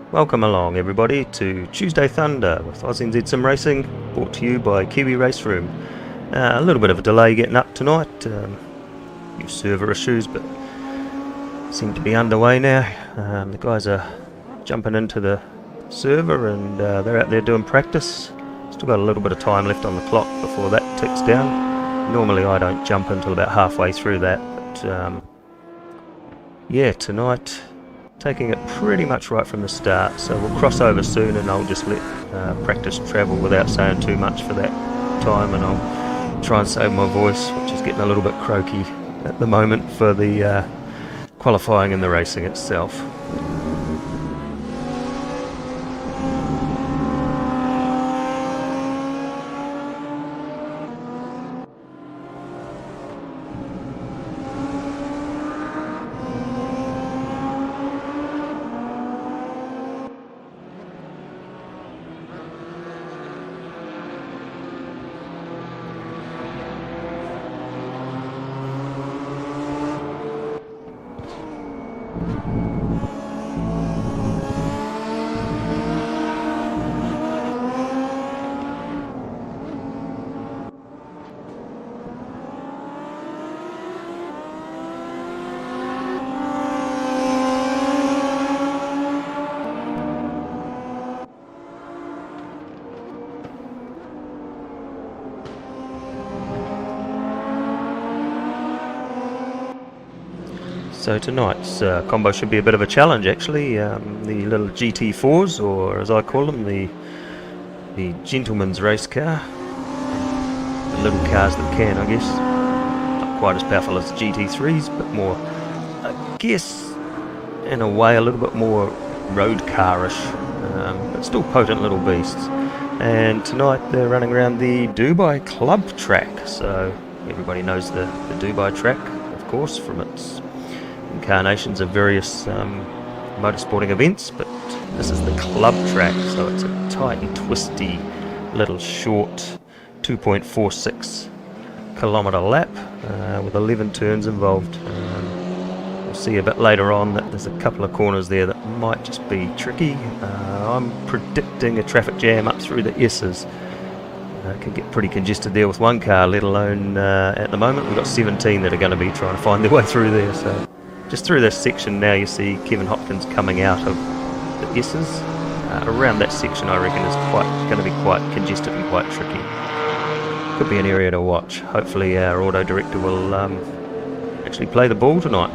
Welcome along everybody to Tuesday Thunder with AusNZ Simracing, brought to you by KiwiRaceroom. A little bit of a delay getting up tonight, few server issues, but seem to be underway now. The guys are jumping into the server and they're out there doing practice. Still got a little bit of time left on the clock before that ticks down. Normally I don't jump until about halfway through that, but yeah, tonight taking it pretty much right from the start, so we'll cross over soon and I'll just let practice travel without saying too much for that time, and I'll try and save my voice, which is getting a little bit croaky at the moment for the qualifying and the racing itself. So tonight's combo should be a bit of a challenge actually. The little GT4s, or as I call them, the gentleman's race car. The little cars that can, I guess. Not quite as powerful as the GT3s, but more, I guess, in a way a little bit more road car-ish, but still potent little beasts. And tonight they're running around the Dubai Club track, so everybody knows the Dubai track, of course, from its incarnations of various motorsporting events, but this is the club track, so it's a tight and twisty little short 2.46 kilometre lap with 11 turns involved. We'll see a bit later on that there's a couple of corners there that might just be tricky. I'm predicting a traffic jam up through the S's. It can get pretty congested there with one car, let alone at the moment we've got 17 that are going to be trying to find their way through there. So just through this section now, you see Kevin Hopkins coming out of the S's. Around that section, I reckon, is going to be quite congested and quite tricky. Could be an area to watch. Hopefully our auto director will actually play the ball tonight.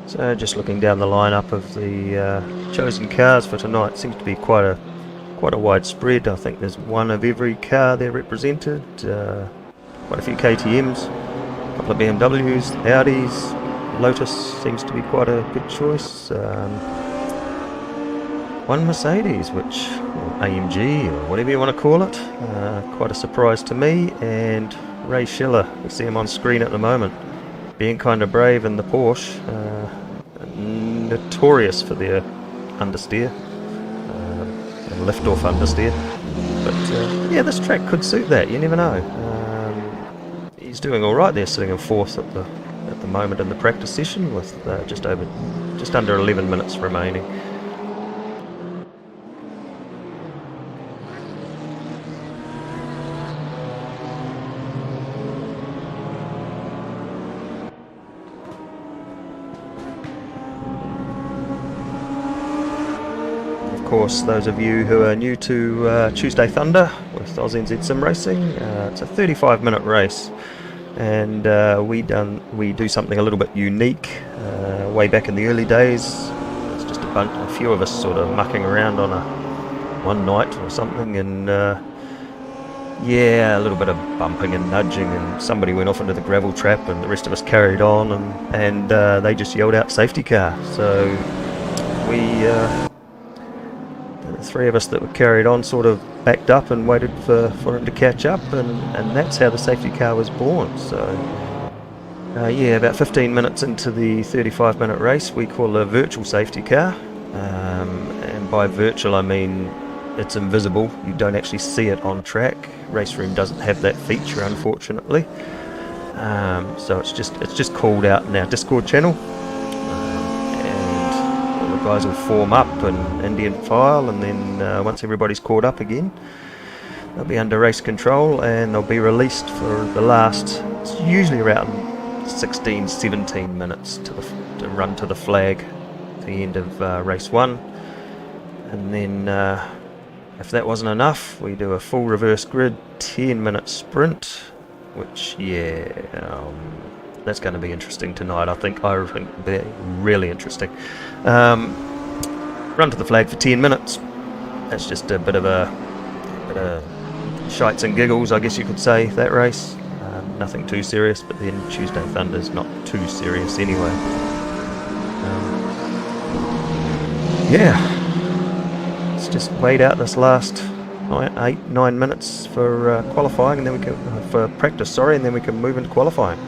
So just looking down the lineup of the chosen cars for tonight, seems to be quite a wide spread. I think there's one of every car there represented. Quite a few KTMs, a couple of BMWs, Audis, Lotus seems to be quite a good choice. One Mercedes, which, or AMG, or whatever you want to call it, quite a surprise to me. And Ray Schiller, we see him on screen at the moment, being kind of brave in the Porsche, notorious for their understeer, and lift-off understeer. But yeah, this track could suit that. You never know. He's doing all right there, sitting in fourth at the moment in the practice session with just under 11 minutes remaining. Of course, those of you who are new to Tuesday Thunder with AusNZ Simracing, it's a 35-minute race, and we do something a little bit unique. Way back in the early days, it's just a few of us sort of mucking around on one night or something, and yeah, a little bit of bumping and nudging, and somebody went off into the gravel trap, and the rest of us carried on, and they just yelled out safety car. So we. The three of us that were carried on sort of backed up and waited for him to catch up, and that's how the safety car was born. So yeah, about 15 minutes into the 35-minute race, we call a virtual safety car, and by virtual I mean it's invisible. You don't actually see it on track. Raceroom doesn't have that feature, unfortunately. So it's just called out in our Discord channel. Guys will form up and Indian file, and then once everybody's caught up again, they'll be under race control and they'll be released for the last, it's usually around 16-17 minutes to run to the flag at the end of race 1. And then if that wasn't enough, we do a full reverse grid 10-minute sprint, which that's going to be interesting tonight. I think it'll be really interesting. Run to the flag for 10 minutes. That's just a bit of shites and giggles, I guess you could say, that race. Nothing too serious, but then Tuesday Thunder's not too serious anyway. Yeah, let's just wait out this last 8-9 minutes for qualifying, and then we can for practice. And then we can move into qualifying.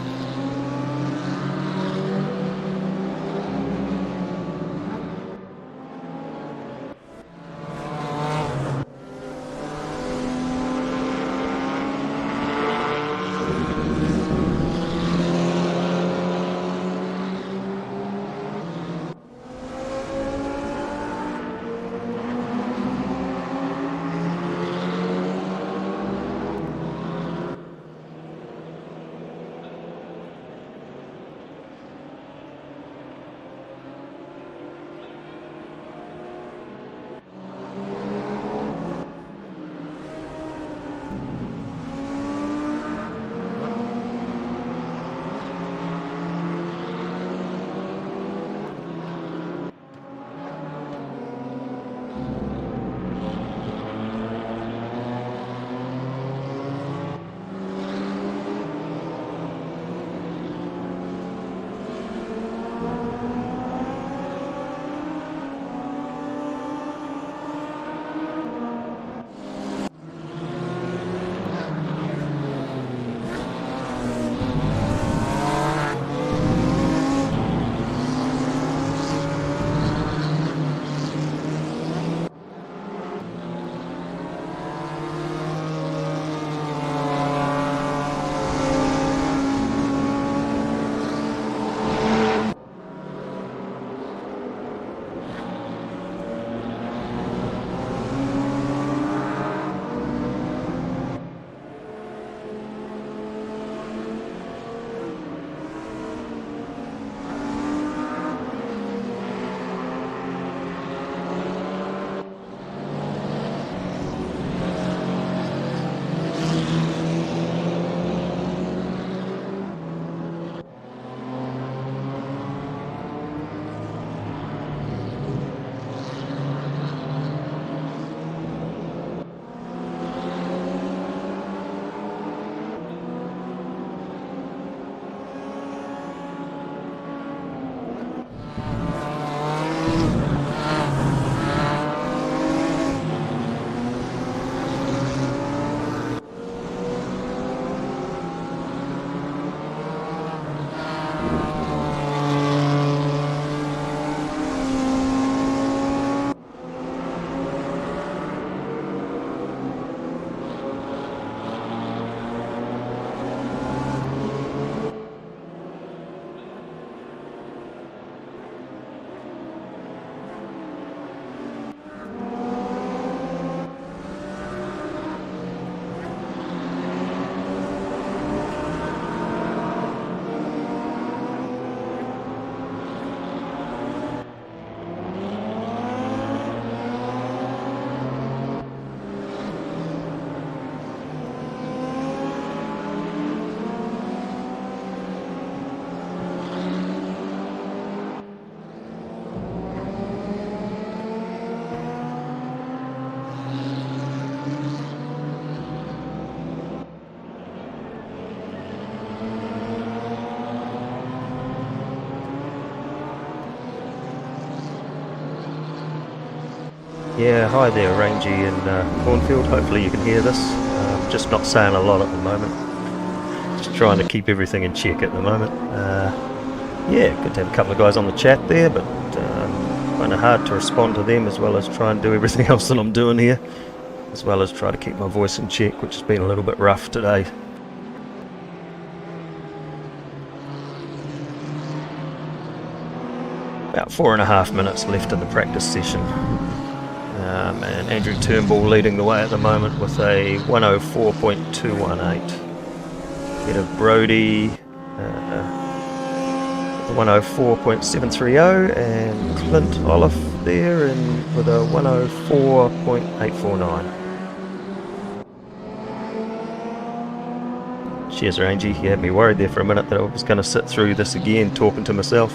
Yeah, hi there, Rangy in Cornfield. Hopefully you can hear this. Just not saying a lot at the moment. Just trying to keep everything in check at the moment. Yeah, good to have a couple of guys on the chat there, but kind of hard to respond to them as well as try and do everything else that I'm doing here, as well as try to keep my voice in check, which has been a little bit rough today. About 4.5 minutes left in the practice session. And Andrew Turnbull leading the way at the moment with a 104.218. Ahead of Brody, 104.730, and Clint Olive there with a 104.849. Cheers, Rangy. You had me worried there for a minute that I was going to sit through this again talking to myself.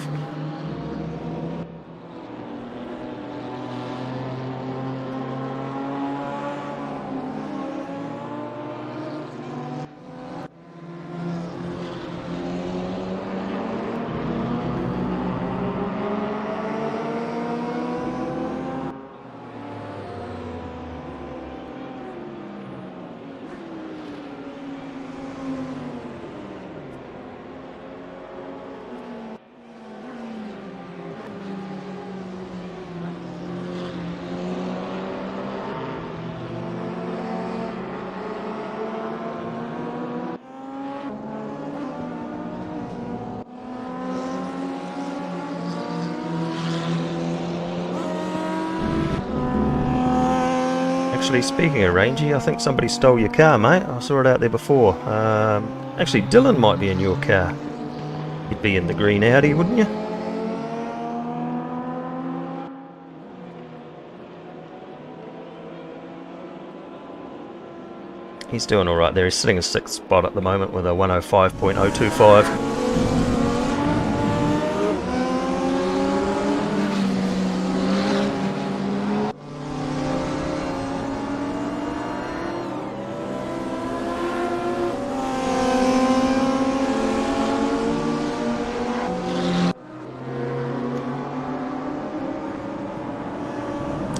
Actually, speaking of Rangy, I think somebody stole your car, mate. I saw it out there before. Actually, Dylan might be in your car. You'd be in the green Audi, wouldn't you? He's doing alright there. He's sitting in 6th spot at the moment with a 105.025.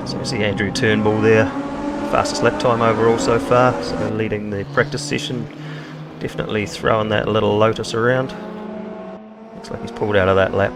So you see Andrew Turnbull there, fastest lap time overall so far, so leading the practice session, definitely throwing that little Lotus around. Looks like he's pulled out of that lap.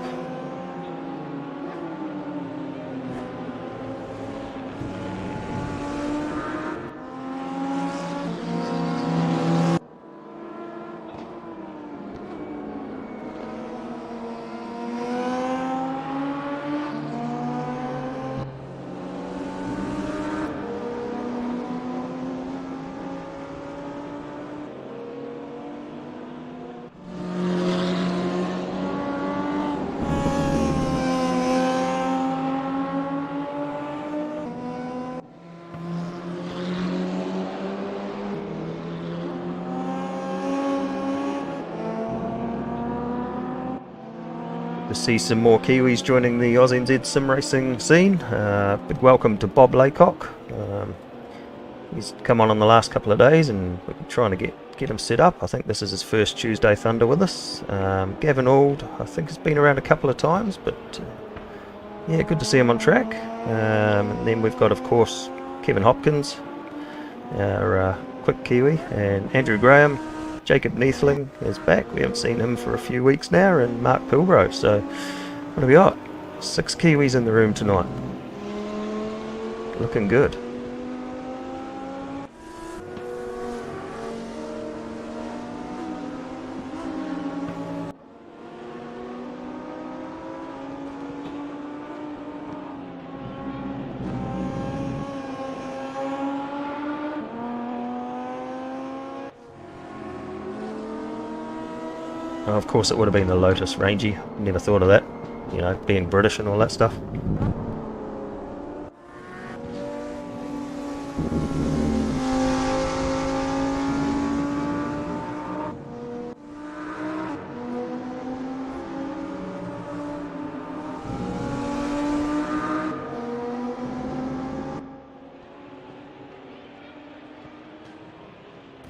To see some more Kiwis joining the AusNZ Simracing scene. Big welcome to Bob Laycock. He's come on the last couple of days and we're trying to get him set up. I think this is his first Tuesday Thunder with us. Gavin Auld, I think, has been around a couple of times, but yeah, good to see him on track. And then we've got, of course, Kevin Hopkins, our quick Kiwi, and Andrew Graham. Jacob Neathling is back. We haven't seen him for a few weeks now, and Mark Pilbro. So what have we got? 6 Kiwis in the room tonight. Looking good. Of course it would have been the Lotus, Rangy. Never thought of that. You know, being British and all that stuff.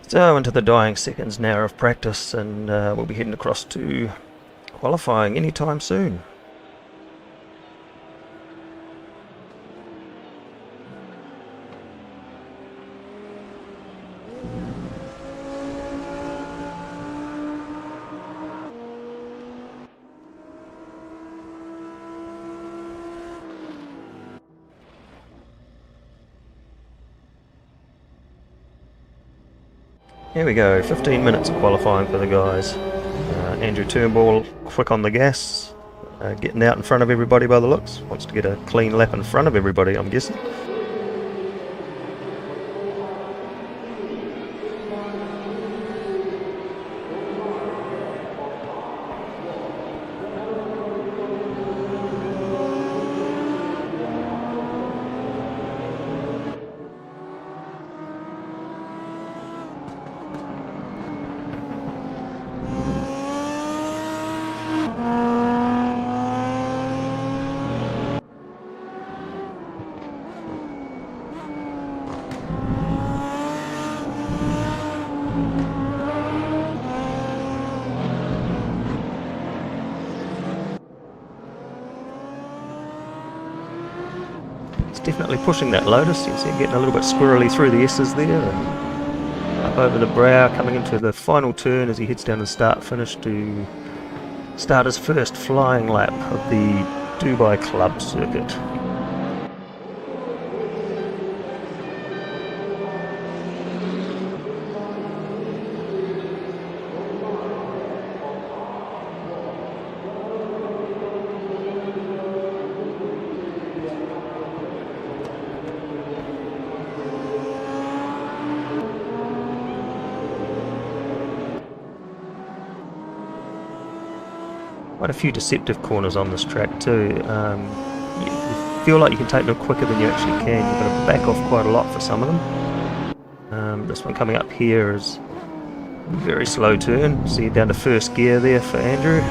So into the dying seconds now of practice, and we'll be heading across to qualifying anytime soon. Here we go, 15 minutes of qualifying for the guys. Andrew Turnbull quick on the gas, getting out in front of everybody by the looks. Wants to get a clean lap in front of everybody, I'm guessing. Definitely pushing that Lotus. You can see it getting a little bit squirrely through the S's there. Up over the brow, coming into the final turn as he heads down the start finish to start his first flying lap of the Dubai Club circuit. Quite a few deceptive corners on this track too. You feel like you can take them quicker than you actually can. You've got to back off quite a lot for some of them. This one coming up here is a very slow turn. See down to first gear there for Andrew.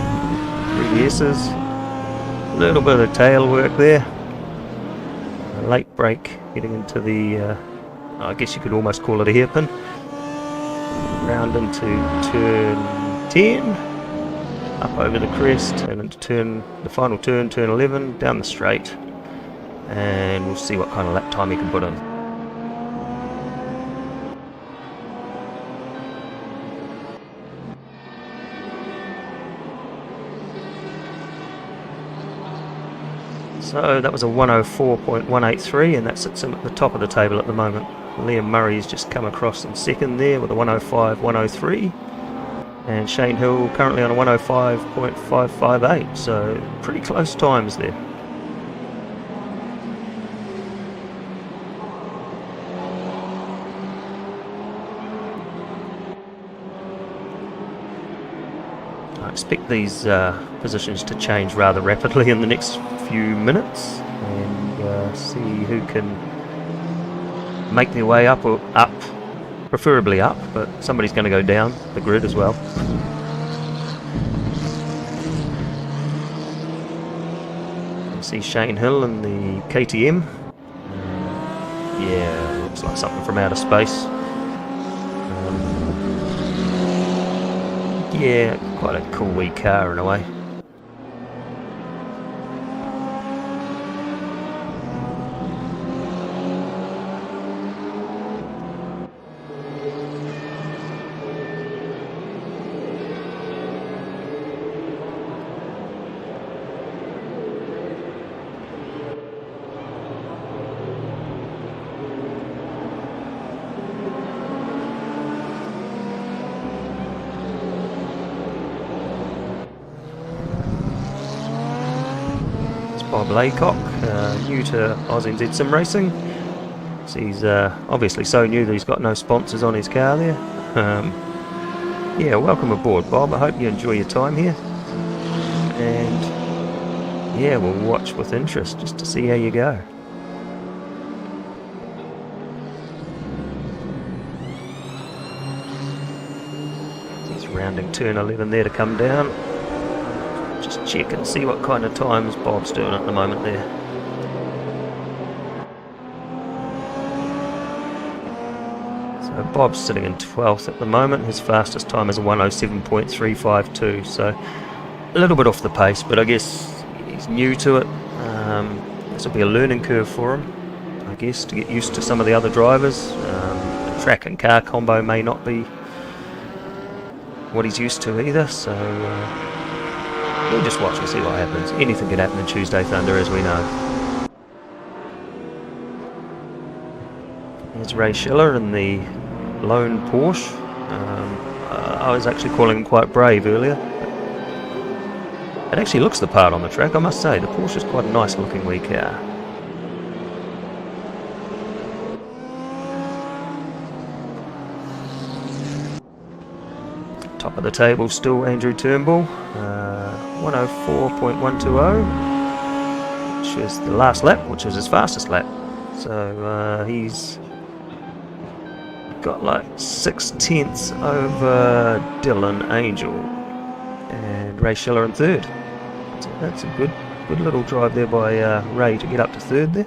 Through the S's. A little bit of tail work there. A late brake getting into the, I guess you could almost call it a hairpin. Round into turn 10. Up over the crest and into the final turn, turn 11, down the straight, and we'll see what kind of lap time he can put in. So that was a 104.183, and that sits him at the top of the table at the moment. Liam Murray's just come across in second there with a 105.103. And Shane Hill currently on a 105.558, so pretty close times there. I expect these positions to change rather rapidly in the next few minutes, and see who can make their way up or up. Preferably up, but somebody's going to go down the grid as well. You see Shane Hill in the KTM. Yeah, looks like something from outer space. Yeah, quite a cool wee car in a way. Bob Laycock, new to AusNZ Simracing. So he's obviously so new that he's got no sponsors on his car there. Yeah, welcome aboard, Bob. I hope you enjoy your time here. And yeah, we'll watch with interest just to see how you go. He's rounding turn 11 there to come down. Just check and see what kind of times Bob's doing at the moment there. So Bob's sitting in 12th at the moment. His fastest time is a 107.352, so a little bit off the pace, but I guess he's new to it. This will be a learning curve for him, I guess, to get used to some of the other drivers. The track and car combo may not be what he's used to either, so we'll just watch and see what happens. Anything can happen in Tuesday Thunder, as we know. There's Ray Schiller in the lone Porsche. I was actually calling him quite brave earlier. It actually looks the part on the track, I must say. The Porsche's quite a nice looking wee car. Top of the table still Andrew Turnbull, 104.120, which is the last lap, which was his fastest lap. So he's got like 6/10 over Dylan Angel and Ray Schiller in third. So that's a good little drive there by Ray to get up to third there.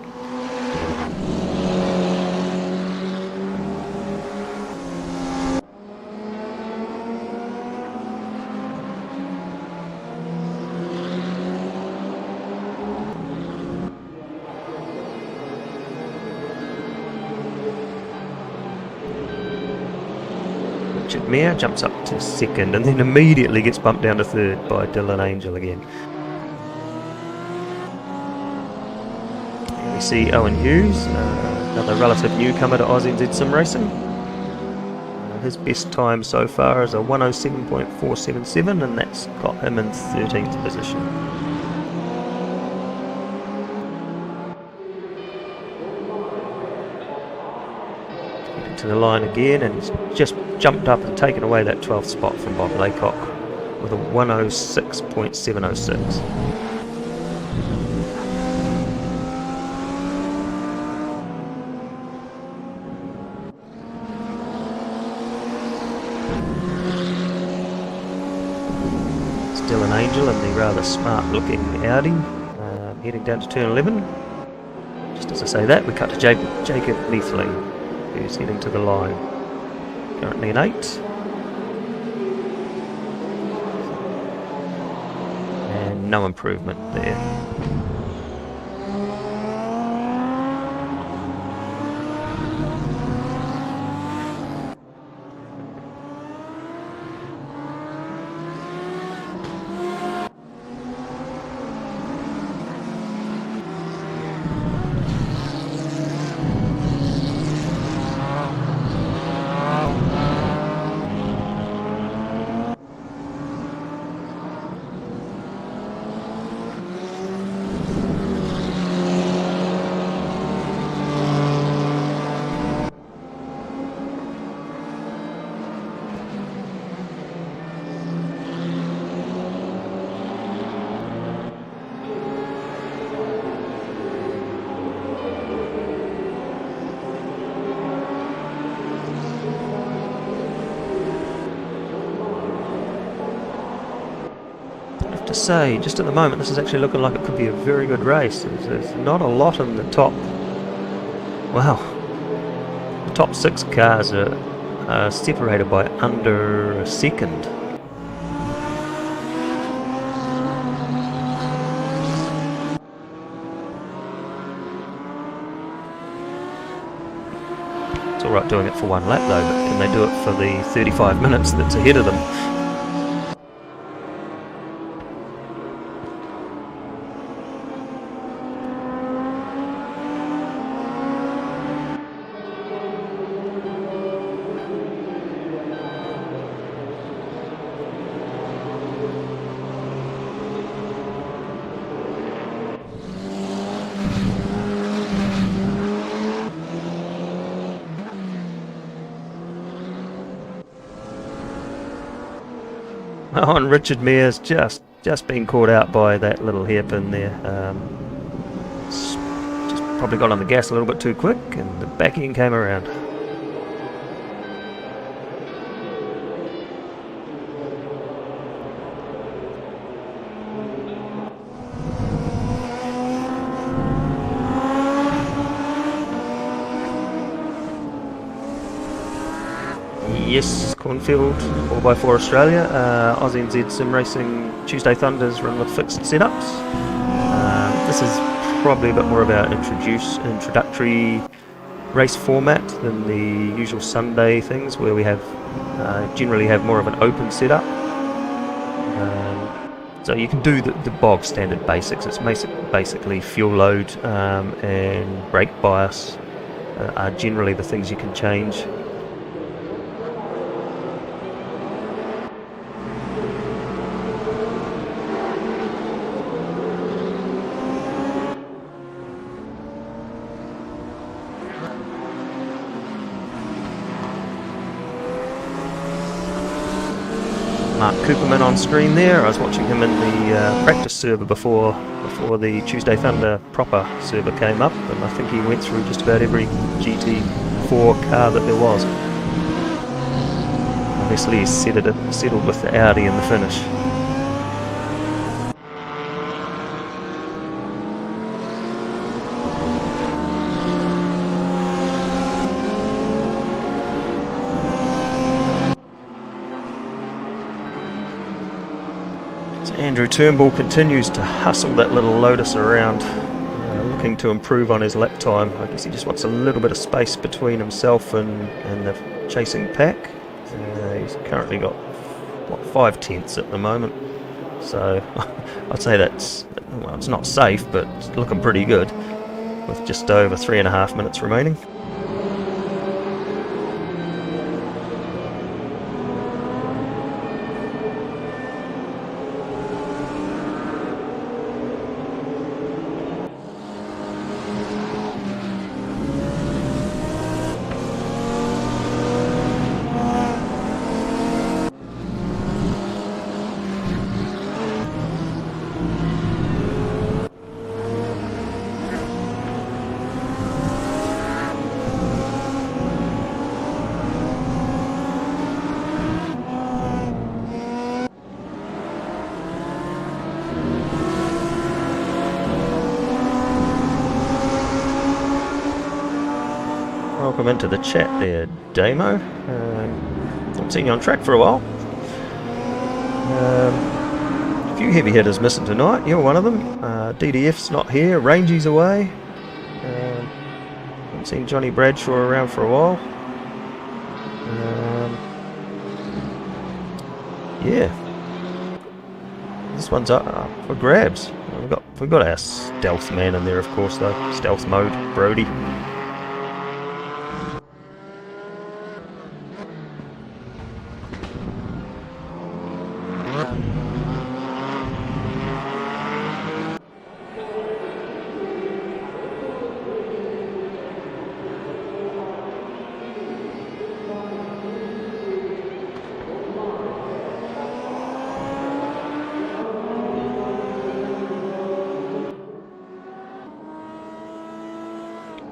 Mayer jumps up to second and then immediately gets bumped down to third by Dylan Angel again. Here we see Owen Hughes, another relative newcomer to AusNZ Simracing. His best time so far is a 107.477, and that's got him in 13th position. To the line again, and he's just jumped up and taken away that 12th spot from Bob Laycock with a 106.706. Still an Angel in the rather smart looking Audi, heading down to turn 11. Just as I say that, we cut to Jacob Leithling, who's heading to the line, currently in 8th, and no improvement there. To say, just at the moment, this is actually looking like it could be a very good race. There's not a lot in the top. Wow, the top 6 cars are separated by under a second. It's alright doing it for one lap though, but can they do it for the 35 minutes that's ahead of them? Oh, and Richard Mears just been caught out by that little hairpin there. Just probably got on the gas a little bit too quick, and the back end came around. Yes, Cornfield, 4x4 Australia, AusNZ Simracing Tuesday Thunders run with fixed setups. This is probably a bit more of our introductory race format than the usual Sunday things, where we have generally have more of an open setup. So you can do the bog standard basics. It's basically fuel load and brake bias are generally the things you can change. Mark Cooperman on screen there. I was watching him in the practice server before the Tuesday Thunder proper server came up, and I think he went through just about every GT4 car that there was. Obviously he settled with the Audi in the finish. Andrew Turnbull continues to hustle that little Lotus around, looking to improve on his lap time. I guess he just wants a little bit of space between himself and the chasing pack. He's currently got, what, 5 tenths at the moment. So I'd say that's, well, it's not safe, but it's looking pretty good with just over 3.5 minutes remaining. Welcome into the chat there, Damo. Haven't seen you on track for a while. A few heavy hitters missing tonight. You're one of them. DDF's not here. Rangey's away. Haven't seen Johnny Bradshaw around for a while. Yeah, this one's up for grabs. We've got our stealth man in there, of course, though. Stealth mode, Brody.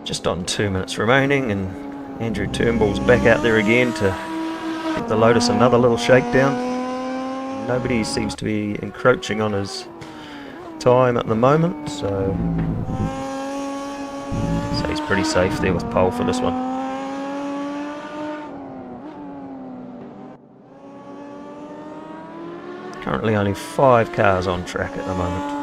Just on 2 minutes remaining, and Andrew Turnbull's back out there again to give the Lotus another little shakedown. Nobody seems to be encroaching on his time at the moment, so he's pretty safe there with pole for this one. Currently only 5 cars on track at the moment.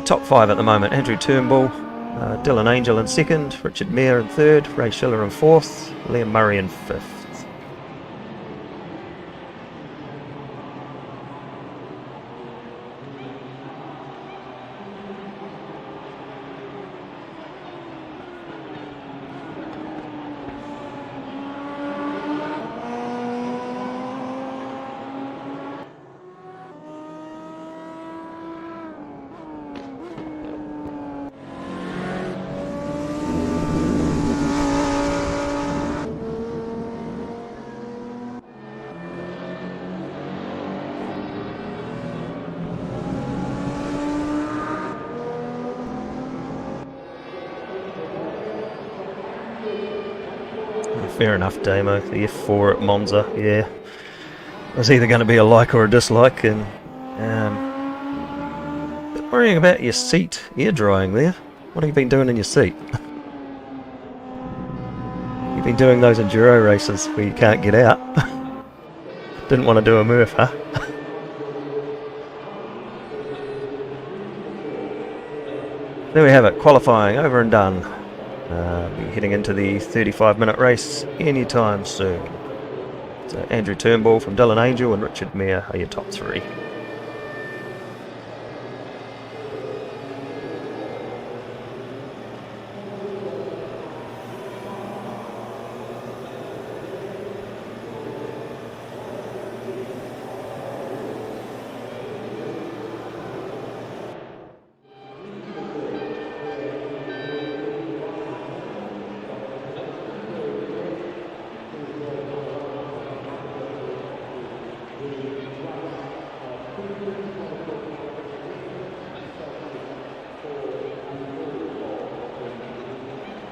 Top 5 at the moment: Andrew Turnbull, Dylan Angel in 2nd, Richard Mayer in 3rd, Ray Schiller in 4th, Liam Murray in 5th. Fair enough, Damo. The F4 at Monza, yeah. It was either going to be a like or a dislike, and but worrying about your seat air drying there. What have you been doing in your seat? You've been doing those enduro races where you can't get out. Didn't want to do a Murph, huh? There we have it, qualifying over and done. Be heading into the 35-minute race anytime soon. So Andrew Turnbull from Dylan Angel and Richard Mayer are your top 3.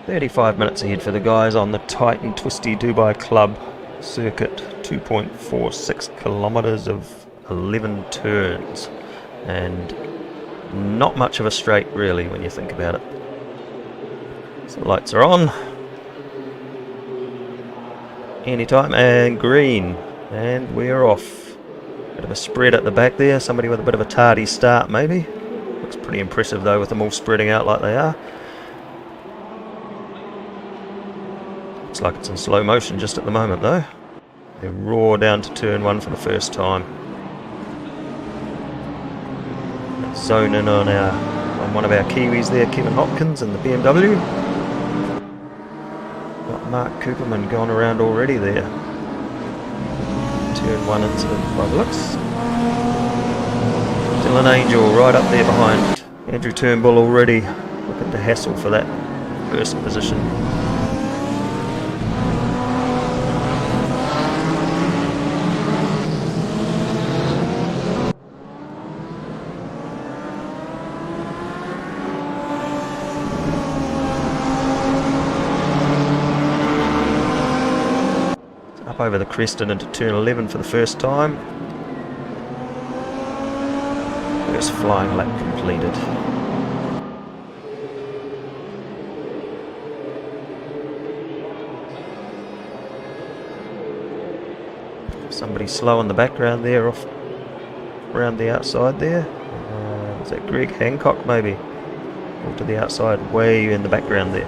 35 minutes ahead for the guys on the tight and twisty Dubai Club circuit. 2.46 kilometres of 11 turns, and not much of a straight really when you think about it. So the lights are on. Anytime, and green, and we're off. Bit of a spread at the back there, somebody with a bit of a tardy start maybe. Looks pretty impressive though with them all spreading out like they are. Looks like it's in slow motion just at the moment though. They roar down to turn 1 for the first time. Zone in on one of our Kiwis there, Kevin Hopkins in the BMW. Got Mark Cooperman going around already there. Turn 1 incident by the looks. Dylan Angel right up there behind Andrew Turnbull already looking to hassle for that first position. Up over the crest and into turn 11 for the first time. First flying lap completed. Somebody slow in the background there, off around the outside there. Is that Greg Hancock maybe? Or to the outside, way in the background there.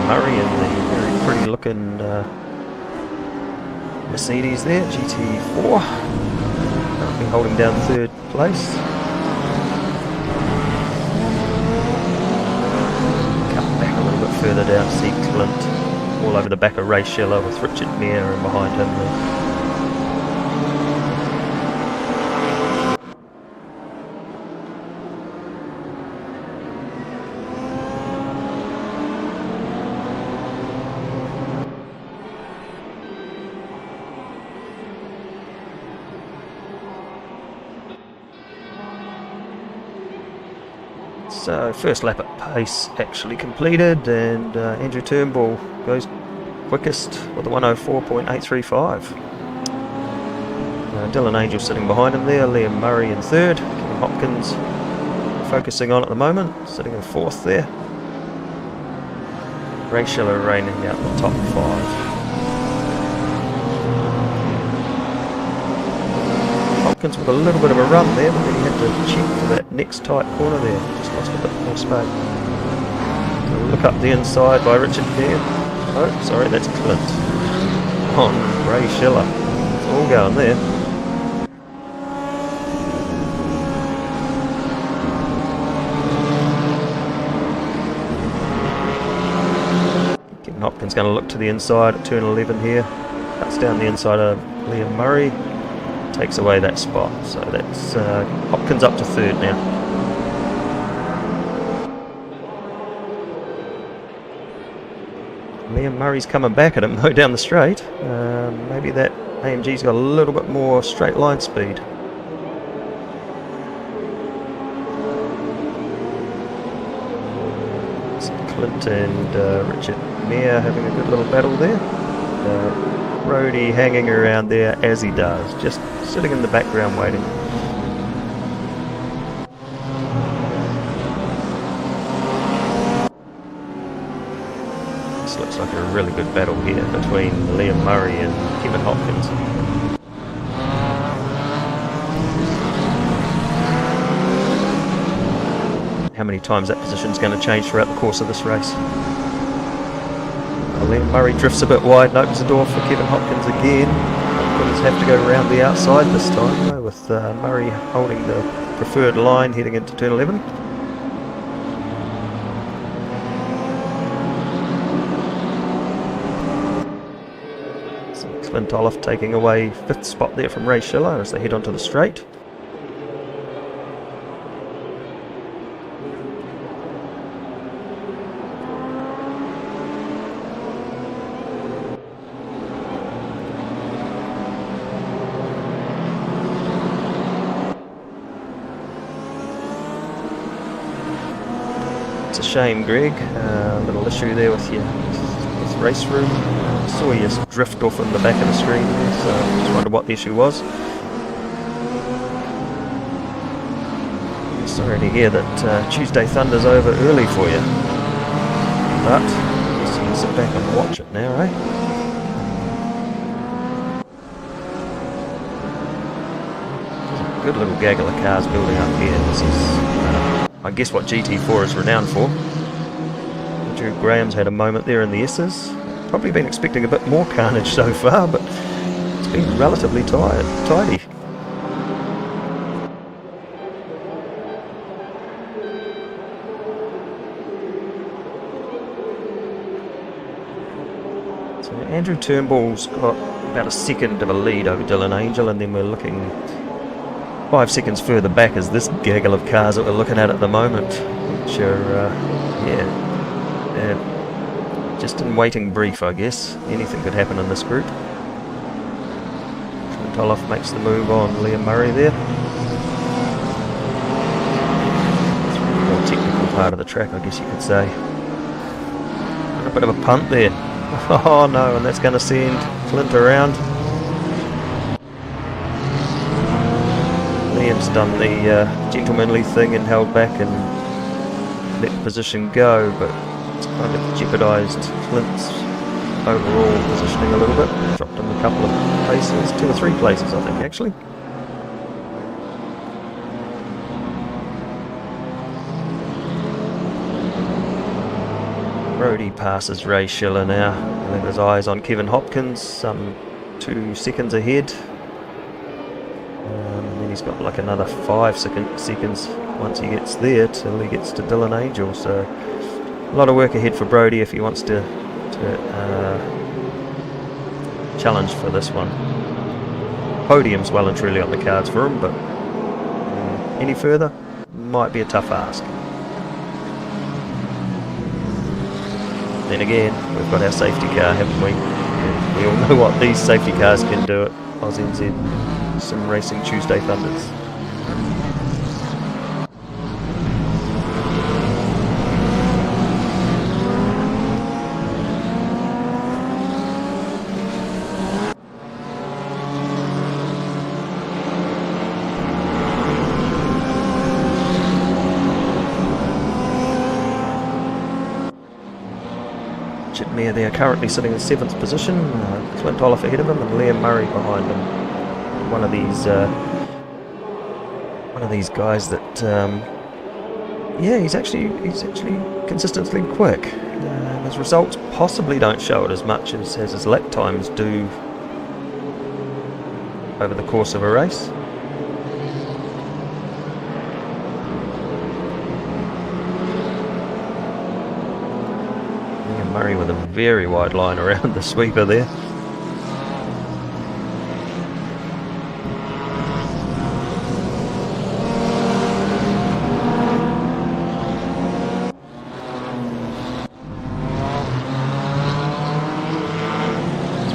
Murray in the very pretty looking Mercedes there, GT4, currently holding down 3rd place. Cut back a little bit further down, see Clint all over the back of Ray Scheller with Richard Mayer and behind him there. So first lap at pace actually completed, and Andrew Turnbull goes quickest with a 104.835. Dylan Angel sitting behind him there, Liam Murray in 3rd, Kevin Hopkins focusing on at the moment, sitting in 4th there. Ray Scheller reigning out in the top 5. Hopkins with a little bit of a run there, but then he had to check for that next tight corner there. Just lost a bit more space. So look up the inside by Richard there. Oh, sorry, that's Clint. On Ray Scheller. It's all going there. Kevin Hopkins going to look to the inside at turn 11 here. Cuts down the inside of Liam Murray. Takes away that spot, so that's Hopkins up to 3rd now. Liam Murray's coming back at him though down the straight. Maybe that AMG's got a little bit more straight line speed. So Clint and Richard Mayer having a good little battle there. Brody hanging around there as he does, just sitting in the background waiting. This looks like a really good battle here between Liam Murray and Kevin Hopkins. How many times that position's going to change throughout the course of this race. Liam Murray drifts a bit wide and opens the door for Kevin Hopkins again. Hopkins have to go around the outside this time though, with Murray holding the preferred line heading into turn 11. So Clint Olive taking away 5th spot there from Ray Scheller as they head onto the straight. That's a shame, Greg. Little issue there with your race room. Saw you drift off in the back of the screen there, so just wondered what the issue was. Sorry to hear that Tuesday Thunder's over early for you, but I guess you can sit back and watch it now, eh? There's a good little gaggle of cars building up here. This is, I guess, what GT4 is renowned for. Drew Graham's had a moment there in the S's. Probably been expecting a bit more carnage so far, but it's been relatively tidy. So Andrew Turnbull's got about a second of a lead over Dylan Angel, and then we're looking 5 seconds further back as this gaggle of cars that we're looking at the moment, which are, just in waiting brief, I guess. Anything could happen in this group. Toloff makes the move on Liam Murray there. It's a more technical part of the track, I guess you could say. A bit of a punt there. Oh no, and that's going to send Flint around. Liam's done the gentlemanly thing and held back and let the position go, but it's kind of jeopardised Flint's overall positioning a little bit. Dropped him a couple of places, 2 or 3 places I think actually. Brody passes Ray Schiller now. I think his eyes on Kevin Hopkins, some 2 seconds ahead. And then he's got like another 5 seconds once he gets there till he gets to Dylan Angel. So a lot of work ahead for Brody if he wants to challenge for this one. Podium's well and truly on the cards for him, but any further might be a tough ask. Then again, we've got our safety car, haven't we? And we all know what these safety cars can do at AusNZ Simracing Tuesday Thunders. They are currently sitting in 7th position. Clint Olive ahead of him and Liam Murray behind him. One of these guys that, he's actually consistently quick. His results possibly don't show it as much as his lap times do over the course of a race. Murray with a very wide line around the sweeper there.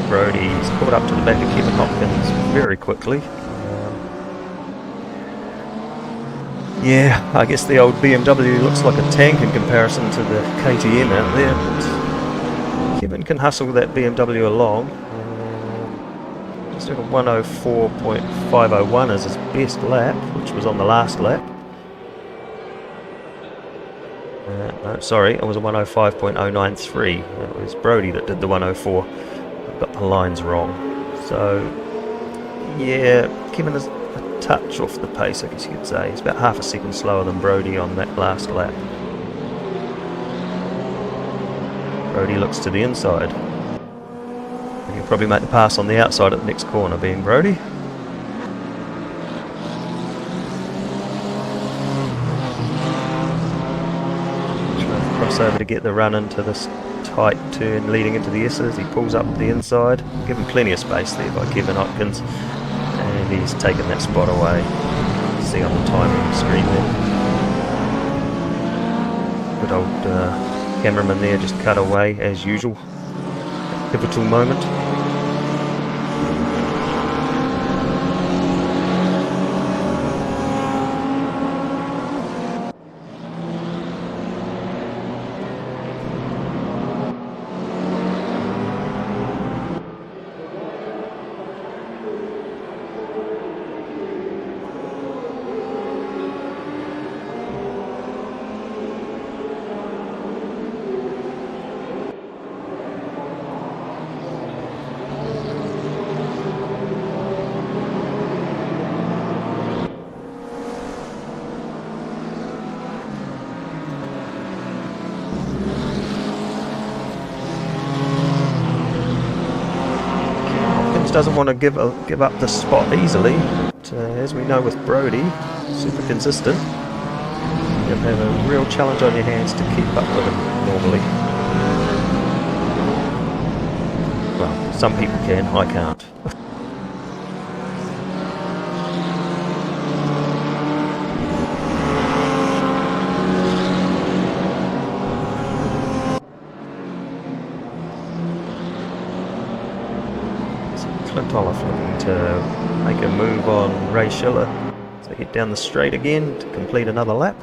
Brody's caught up to the back of Kevin Hopkins very quickly. Yeah, I guess the old BMW looks like a tank in comparison to the KTM out there. But Kevin can hustle that BMW along. He's doing a 104.501 as his best lap, which was on the last lap. No, sorry, it was a 105.093. It was Brody that did the 104. I've got the lines wrong. So, yeah, Kevin is a touch off the pace, I guess you could say. He's about half a second slower than Brody on that last lap. Brody looks to the inside. And he'll probably make the pass on the outside at the next corner, being Brody. Trying to cross over to get the run into this tight turn leading into the S's. He pulls up the inside. Given plenty of space there by Kevin Hopkins. And he's taken that spot away. See on the timing screen there. Good old cameraman there just cut away as usual. Pivotal moment. just doesn't want to give up the spot easily. But, as we know with Brody, super consistent. You'll have a real challenge on your hands to keep up with him normally. Well, some people can, I can't. Looking to make a move on Ray Schiller as they head down the straight again to complete another lap.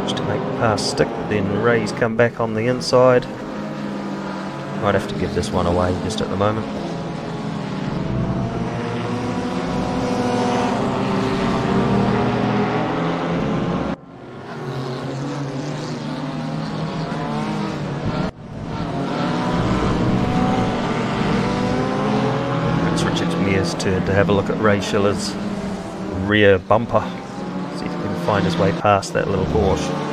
Just to make the pass stick, then Ray's come back on the inside. Might have to give this one away just at the moment. It's Richard Mears to have a look at Ray Schiller's rear bumper. See if he can find his way past that little Porsche.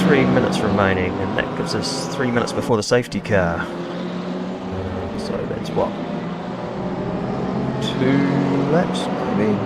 3 minutes remaining, and that gives us 3 minutes before the safety car. So that's what? 2 laps maybe?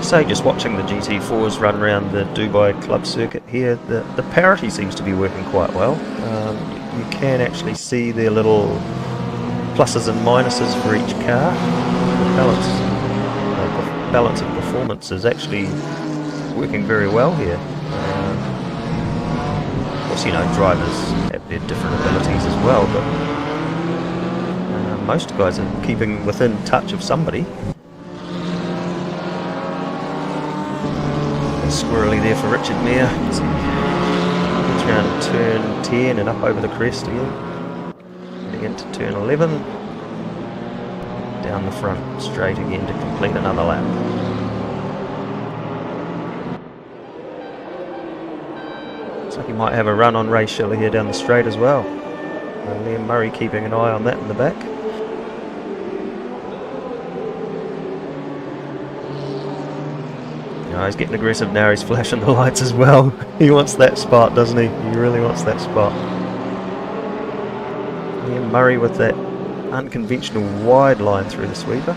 Say, just watching the GT4s run around the Dubai Club circuit here, the parity seems to be working quite well. You can actually see their little pluses and minuses for each car. The balance of performance is actually working very well here. Of course, you know, drivers have their different abilities as well, but most guys are keeping within touch of somebody. Squirrely there for Richard Meyer. Gets around turn 10 and up over the crest again. Heading into turn 11. Down the front straight again to complete another lap. Looks like he might have a run on Ray Schiller here down the straight as well. Liam Murray keeping an eye on that in the back. He's getting aggressive now, he's flashing the lights as well. He wants that spot, doesn't he? He really wants that spot. Liam Murray with that unconventional wide line through the sweeper.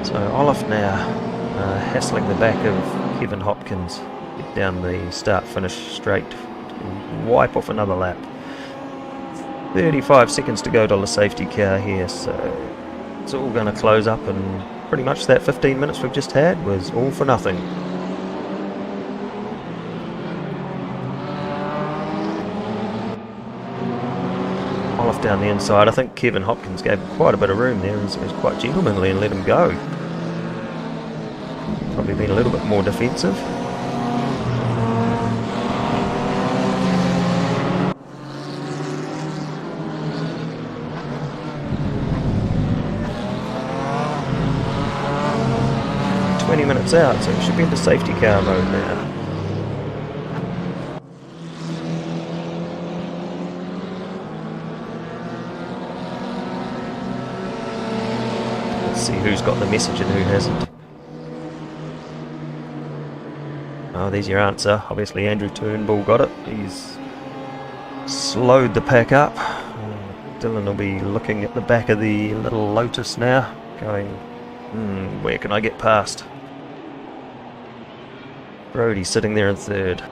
So Olaf now hassling the back of Kevin Hopkins, get down the start-finish straight to wipe off another lap. 35 seconds to go to the safety car here, so it's all going to close up, and pretty much that 15 minutes we've just had was all for nothing. Olaf down the inside. I think Kevin Hopkins gave quite a bit of room there. He was quite gentlemanly and let him go. Probably been a little bit more defensive. Minutes out, so we should be into safety car mode now. Let's see who's got the message and who hasn't. Oh, there's your answer. Obviously Andrew Turnbull got it. He's slowed the pack up. Dylan will be looking at the back of the little Lotus now, going Where can I get past? Brody's sitting there in third.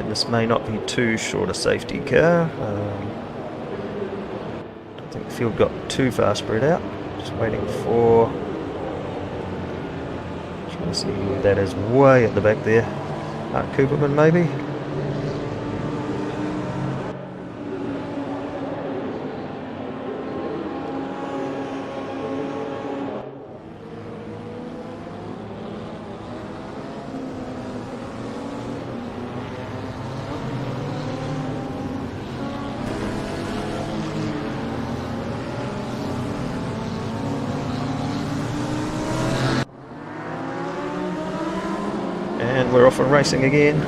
This may not be too short a safety car. I don't think the field got too far spread out. Just waiting for... Trying to see who that is way at the back there. Mark Cooperman maybe? And we're off and racing again.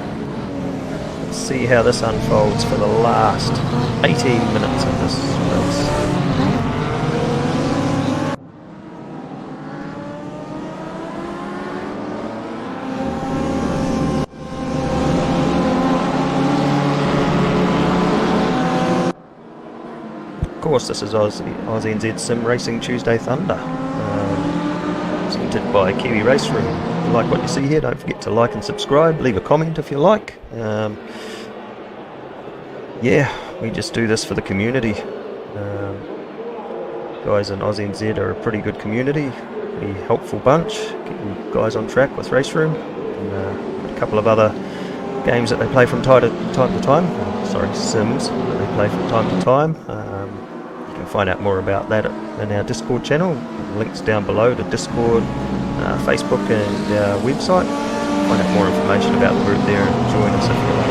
Let's see how this unfolds for the last 18 minutes of this race. Of course, this is AusNZ Simracing Tuesday Thunder, presented by KiwiRaceroom. If you like what you see here, don't forget to like and subscribe, leave a comment if you like. Yeah, we just do this for the community. Guys in AusNZ are a pretty good community, pretty helpful bunch, getting guys on track with Raceroom, and a couple of other games that they play from time to time. Sorry, sims that they play from time to time. You can find out more about that in our Discord channel. Links down below to Discord, Facebook and our website. Find out more information about the group there and join us if you like.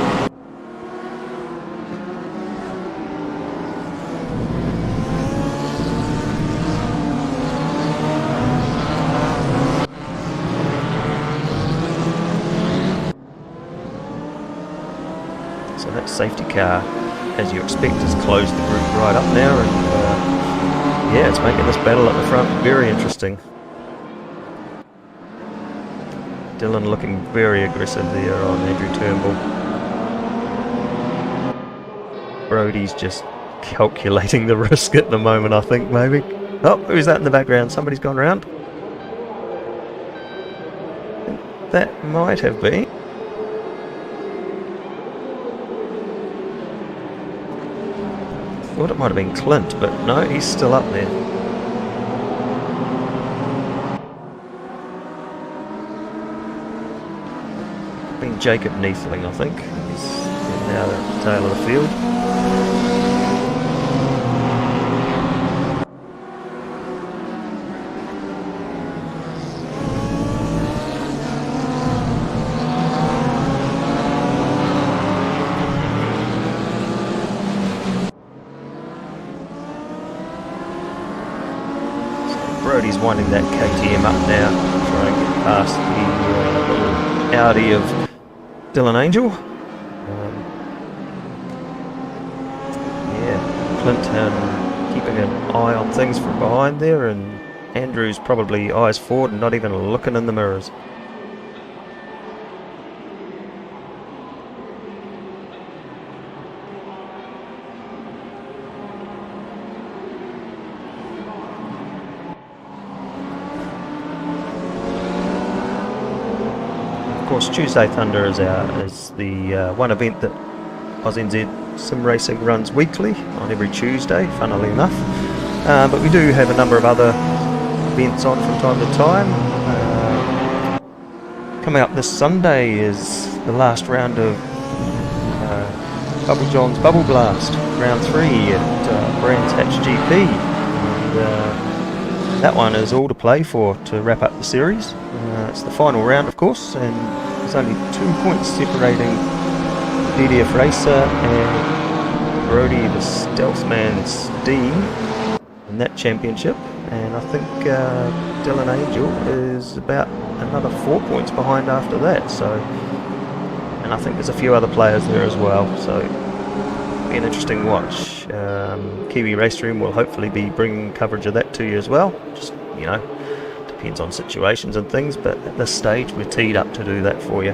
So that safety car, as you expect, has closed the group right up now, and yeah, it's making this battle at the front very interesting. Dylan looking very aggressive there on Andrew Turnbull. Brody's just calculating the risk at the moment, I think, maybe. Oh, who's that in the background? Somebody's gone round. That might have been. Thought it might have been Clint, but no, he's still up there. Been Jacob Neathling, I think. He's now at the tail of the field. Brody's winding that KTM up now, trying to get past the little Audi of Dylan Angel. Yeah, Clinton keeping an eye on things from behind there, and Andrew's probably eyes forward and not even looking in the mirrors. Of course, Tuesday Thunder is the one event that AusNZ Simracing runs weekly on every Tuesday, funnily enough. But we do have a number of other events on from time to time. Coming up this Sunday is the last round of Bubble John's Bubble Blast, round 3 at Brands Hatch GP. And, that one is all to play for to wrap up the series. It's the final round, of course, and there's only 2 points separating DDF Racer and Brody the Stealthman Steam in that championship, and I think Dylan Angel is about another 4 points behind after that. So, and I think there's a few other players there as well. So, be an interesting watch. KiwiRaceroom will hopefully be bringing coverage of that to you as well. Just, you know, depends on situations and things, but at this stage we're teed up to do that for you.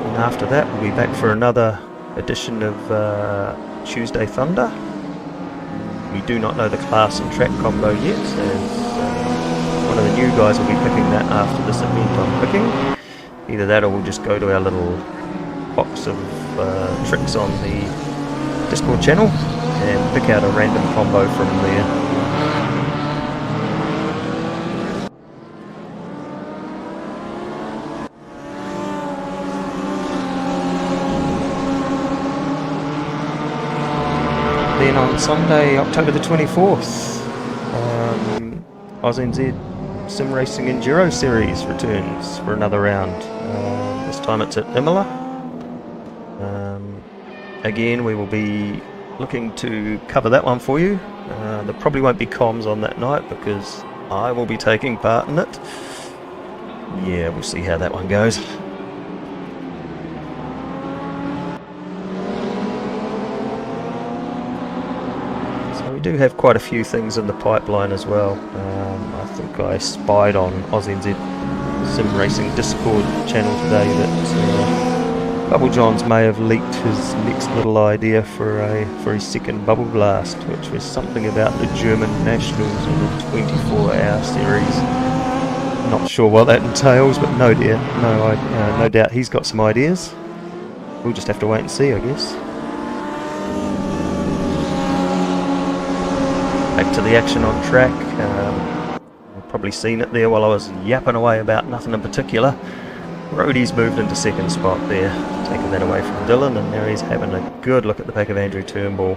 And after that we'll be back for another edition of Tuesday Thunder. We do not know the class and track combo yet, as one of the new guys will be picking that after this event I'm picking. Either that or we'll just go to our little box of tricks on the Discord channel and pick out a random combo from there. Then on Sunday, October the 24th, AusNZ Simracing Enduro Series returns for another round. This time it's at Imola. Again, we will be looking to cover that one for you. There probably won't be comms on that night because I will be taking part in it. Yeah, we'll see how that one goes. So we do have quite a few things in the pipeline as well. I think I spied on AusNZ Simracing Discord channel today that Bubble Johns may have leaked his next little idea for his second bubble blast, which was something about the German nationals in the 24-hour series. Not sure what that entails, but no doubt he's got some ideas. We'll just have to wait and see, I guess. Back to the action on track. You've probably seen it there while I was yapping away about nothing in particular. Brody's moved into second spot there, taking that away from Dylan, and now he's having a good look at the back of Andrew Turnbull.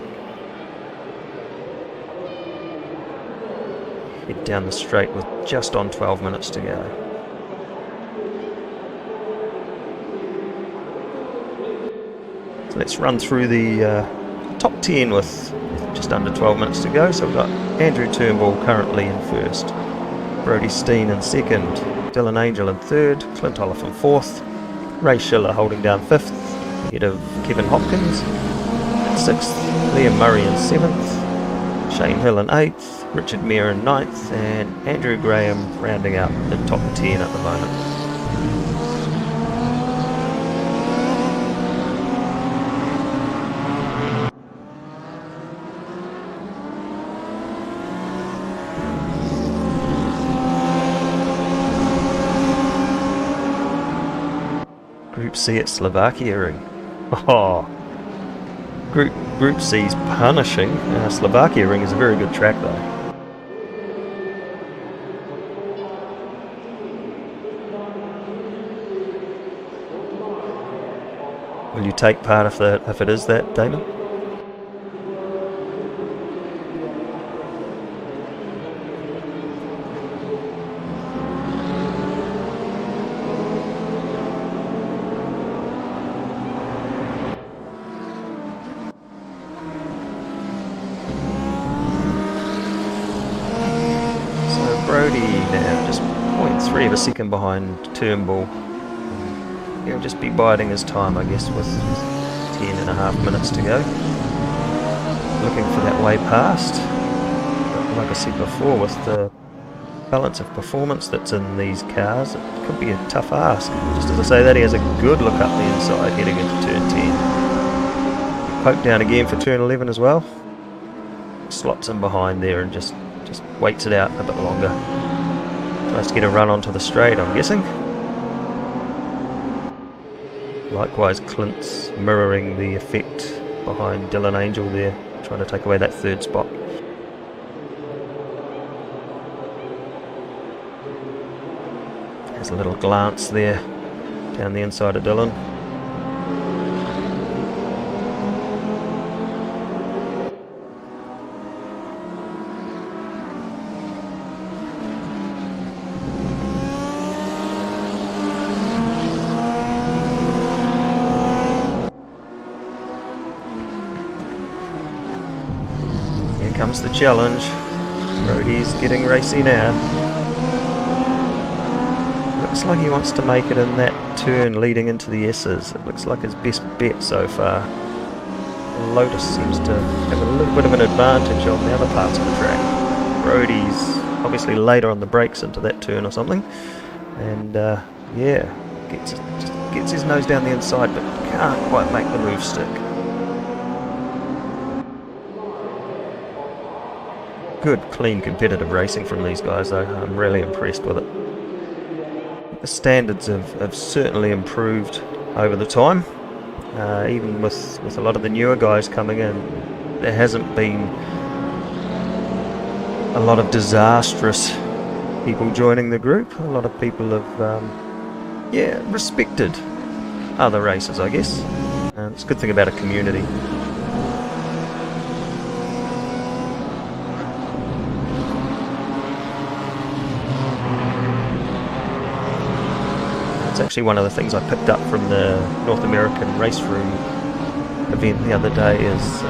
Head down the straight with just on 12 minutes to go. So let's run through the top 10 with just under 12 minutes to go. So we've got Andrew Turnbull currently in first, Brody Steen in second, Dylan Angel in third, Clint Olive in fourth, Ray Schiller holding down fifth, ahead of Kevin Hopkins. In sixth, Liam Murray in seventh, Shane Hill in eighth, Richard Meir in ninth, and Andrew Graham rounding out the top 10 at the moment. Group C at Slovakia ring. Oh, Group C's punishing. Slovakia ring is a very good track though. Will you take part if it is that, Damon? Brody now just 0.3 of a second behind Turnbull. He'll just be biding his time, I guess, with 10.5 minutes to go. Looking for that way past. But like I said before, with the balance of performance that's in these cars, it could be a tough ask. Just as I say that, he has a good look up the inside heading into turn 10. Poke down again for turn 11 as well. Slops in behind there and just waits it out a bit longer. Tries to get a run onto the straight, I'm guessing. Likewise, Clint's mirroring the effect behind Dylan Angel there, trying to take away that third spot. Has a little glance there down the inside of Dylan. comes the challenge. Brody's getting racy now. Looks like he wants to make it in that turn leading into the S's. It looks like his best bet so far. Lotus seems to have a little bit of an advantage on the other parts of the track. Brody's obviously later on the brakes into that turn or something. And yeah, just gets his nose down the inside but can't quite make the move stick. Good, clean, competitive racing from these guys though. I'm really impressed with it. The standards have certainly improved over the time. Even with a lot of the newer guys coming in, there hasn't been a lot of disastrous people joining the group. A lot of people have, yeah, respected other races, I guess. It's a good thing about a community. It's actually one of the things I picked up from the North American Race Room event the other day is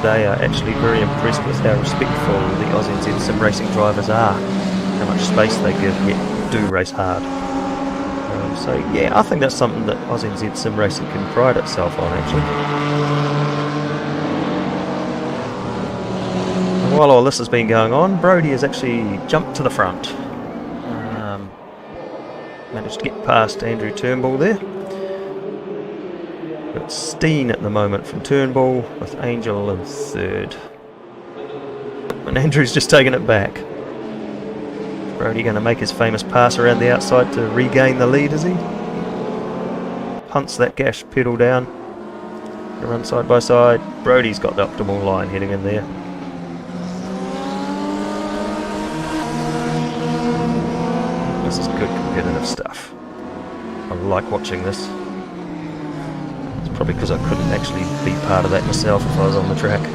they are actually very impressed with how respectful the AusNZ Simracing drivers are, how much space they give, yet do race hard. So yeah, I think that's something that AusNZ Simracing can pride itself on actually. And while all this has been going on, Brody has actually jumped to the front. Managed to get past Andrew Turnbull there. Got Steen at the moment from Turnbull with Angel in third. And Andrew's just taking it back. Brody going to make his famous pass around the outside to regain the lead, is he? Hunts that gas pedal down. They run side by side. Brody's got the optimal line heading in there. This is good competitive stuff. I like watching this. It's probably because I couldn't actually be part of that myself if I was on the track.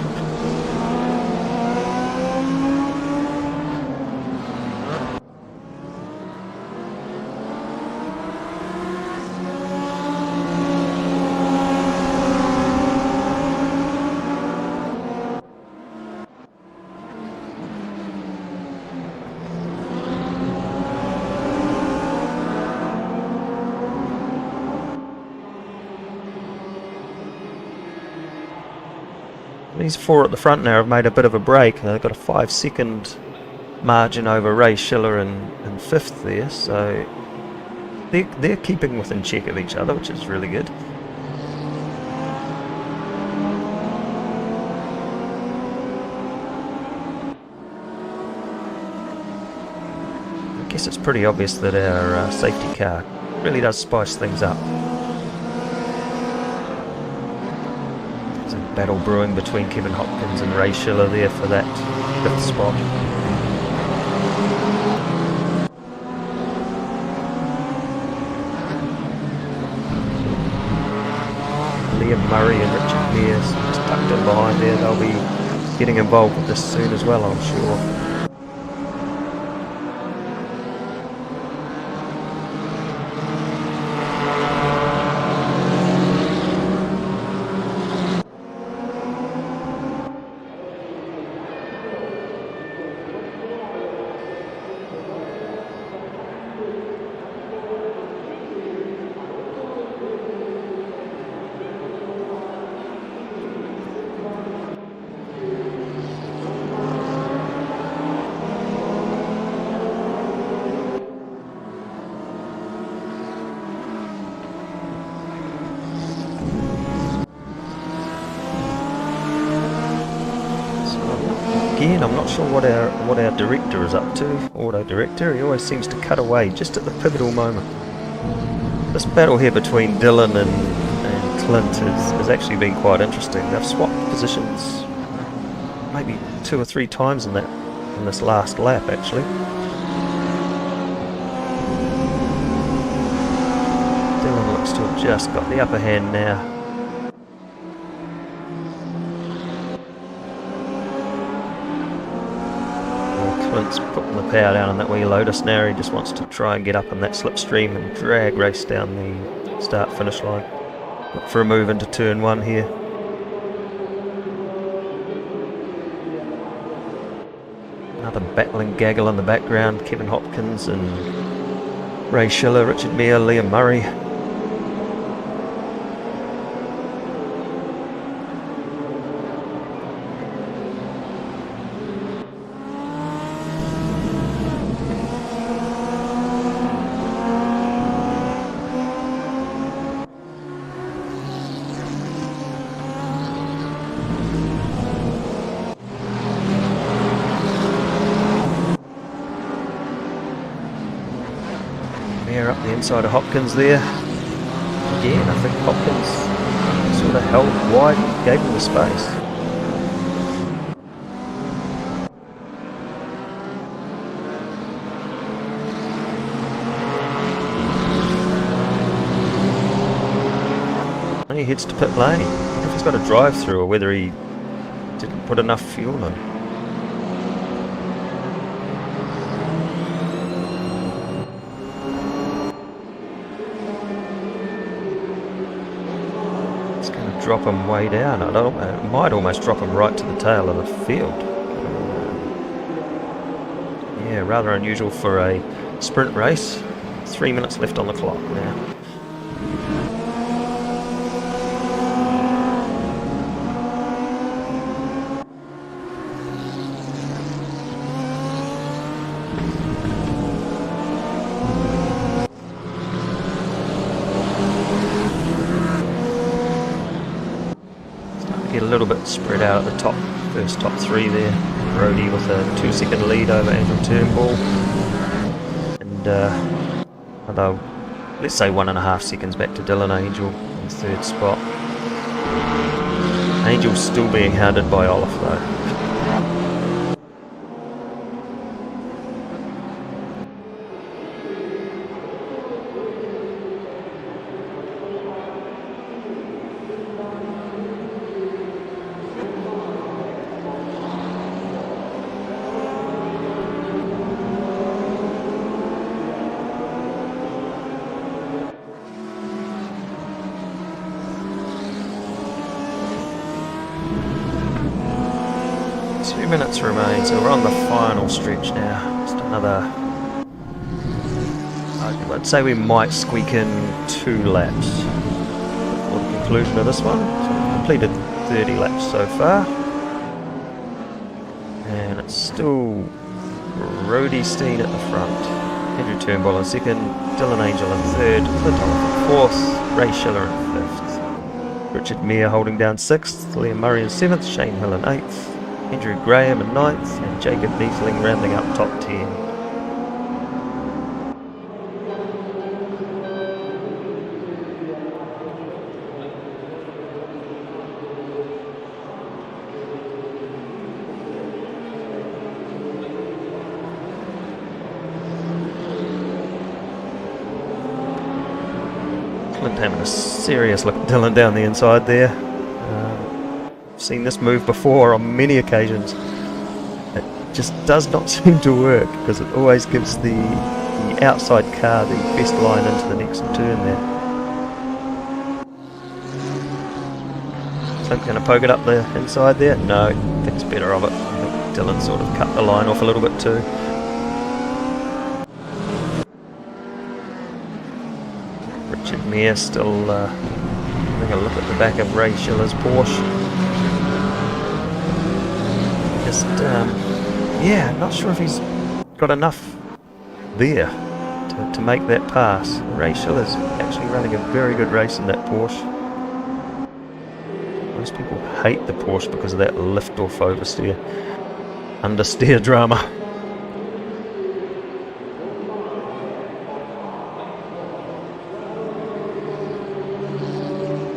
These four at the front now have made a bit of a break. They've got a 5-second margin over Ray Schiller in fifth there, so they're keeping within check of each other, which is really good. I guess it's pretty obvious that our safety car really does spice things up. Battle brewing between Kevin Hopkins and Ray Schiller there for that 5th spot. Liam Murray and Richard Mears tucked in behind there. They'll be getting involved with this soon as well, I'm sure. Again, I'm not sure what our director is up to. Auto director, he always seems to cut away just at the pivotal moment. This battle here between Dylan and Clint has actually been quite interesting. They've swapped positions maybe 2 or 3 times in this last lap actually. Dylan looks to have just got the upper hand now. Clint's putting the power down on that wee Lotus now. He just wants to try and get up in that slipstream and drag race down the start finish line. Look for a move into turn 1 here. the battling gaggle in the background, Kevin Hopkins and Ray Schiller, Richard Meir, Liam Murray. Up the inside of Hopkins there. Again, I think Hopkins sort of held wide, gave him the space. And he heads to pit lane. I wonder if he's got a drive through or whether he didn't put enough fuel in. Drop him way down. It might almost drop him right to the tail of the field. Yeah, rather unusual for a sprint race. 3 minutes left on the clock now. Get a little bit spread out at the top, first top three there. Brody with a 2-second lead over Andrew Turnbull, and although let's say 1.5 seconds back to Dylan Angel in third spot. Angel's still being hounded by Olaf though. Minutes remain, so we're on the final stretch now. Just another, I'd say we might squeak in 2 laps for the conclusion of this one. So we've completed 30 laps so far, and it's still Rody Steen at the front, Andrew Turnbull in second, Dylan Angel in third, Clint Oliver in fourth, Ray Schiller in fifth, Richard Meir holding down sixth, Liam Murray in seventh, Shane Hill in eighth, Andrew Graham in 9th, and Jacob Neethling rounding up top 10. Clint having a serious look at Dylan down the inside there. Seen this move before on many occasions. It just does not seem to work because it always gives the outside car the best line into the next turn there. Clint going to poke it up the inside there? No, thinks better of it. I think Dylan sort of cut the line off a little bit too. Richard Meir still having a look at the back of Ray Schiller's Porsche. Yeah, not sure if he's got enough there to make that pass. Ray Schiller's actually running a very good race in that Porsche. Most people hate the Porsche because of that lift-off oversteer, understeer drama.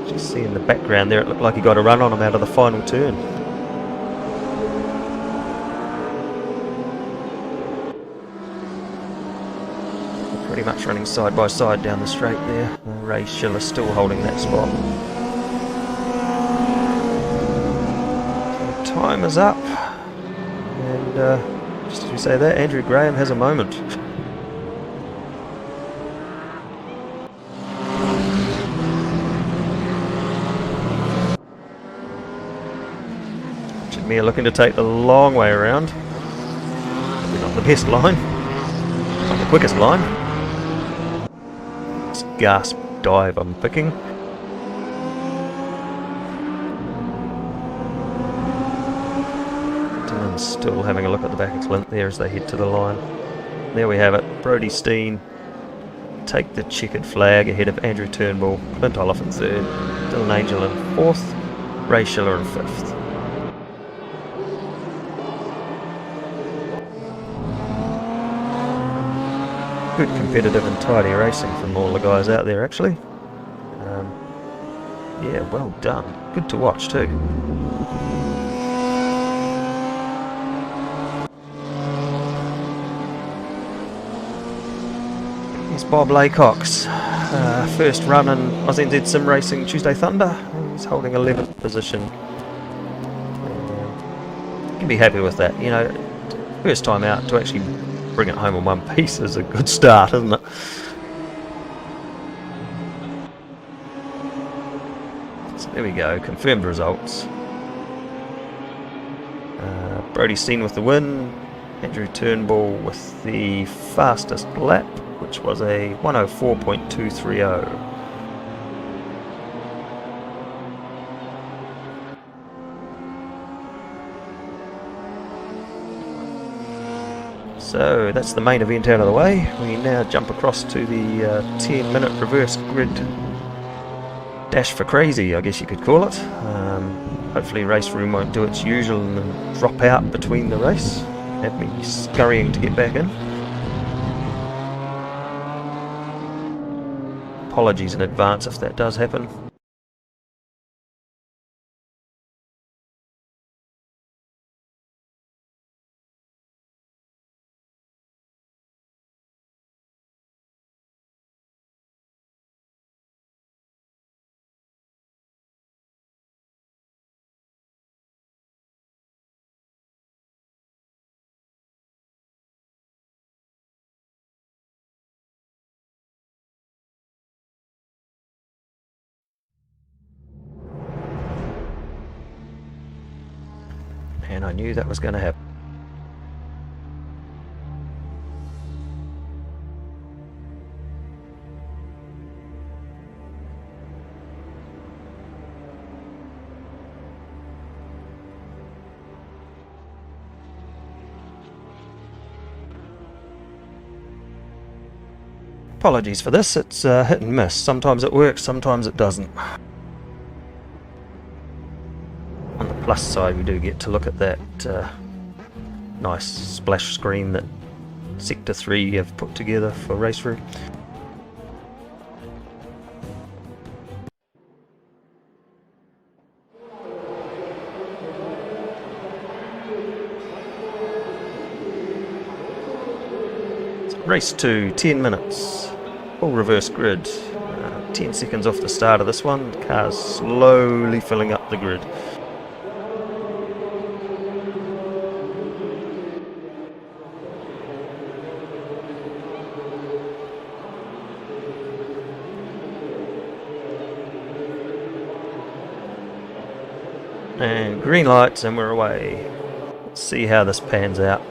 Just see in the background there, it looked like he got a run on him out of the final turn. Pretty much running side by side down the straight there. Ray Schiller still holding that spot. So time is up, and just as we say that, Andrew Graham has a moment. Richard Meir looking to take the long way around. Probably not the best line, not the quickest line. It's gasp dive I'm picking. Dylan's still having a look at the back of Clint there as they head to the line. There we have it. Brodie Steen take the checkered flag ahead of Andrew Turnbull, Clint Olive in third, Dylan Angel in fourth, Ray Schiller in fifth. Good competitive and tidy racing from all the guys out there actually. Yeah, well done. Good to watch too. Here's Bob Laycock's first run in AusNZ Simracing Tuesday Thunder. He's holding 11th position. You can be happy with that. You know, first time out to actually bring it home in one piece is a good start, isn't it? So there we go, confirmed results. Brodie Steen with the win, Andrew Turnbull with the fastest lap, which was a 104.230. So that's the main event out of the way. We now jump across to the 10-minute reverse grid dash for crazy, I guess you could call it. Hopefully Raceroom won't do its usual and drop out between the race, have me scurrying to get back in. Apologies in advance if that does happen. And I knew that was going to happen. Apologies for this, it's hit and miss. Sometimes it works, sometimes it doesn't. On the plus side, we do get to look at that nice splash screen that Sector 3 have put together for Raceroom. Race 2, 10 minutes, full reverse grid, 10 seconds off the start of this one, the car's slowly filling up the grid. And green lights and we're away. Let's see how this pans out.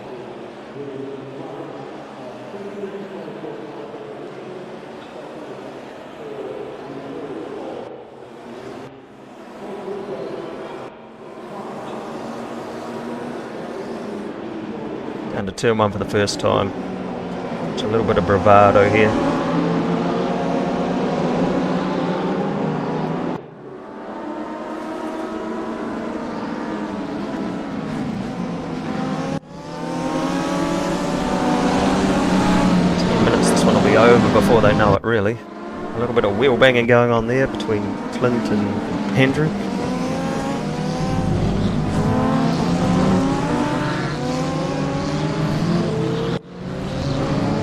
Down to turn 1 for the first time. Just a little bit of bravado here. Over before they know it, really. A little bit of wheel banging going on there between Clint and Andrew.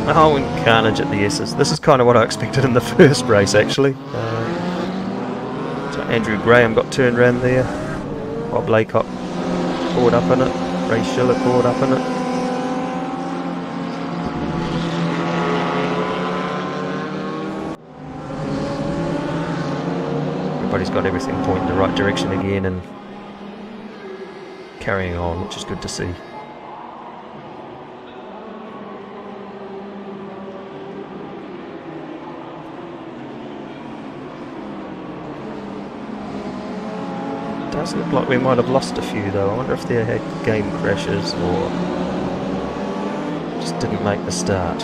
Oh, and carnage at the S's. This is kind of what I expected in the first race, actually. So Andrew Graham got turned around there. Bob Laycock caught up in it. Ray Schiller caught up in it. Everybody's got everything pointing the right direction again and carrying on, which is good to see. Does look like we might have lost a few though. I wonder if they had game crashes or just didn't make the start.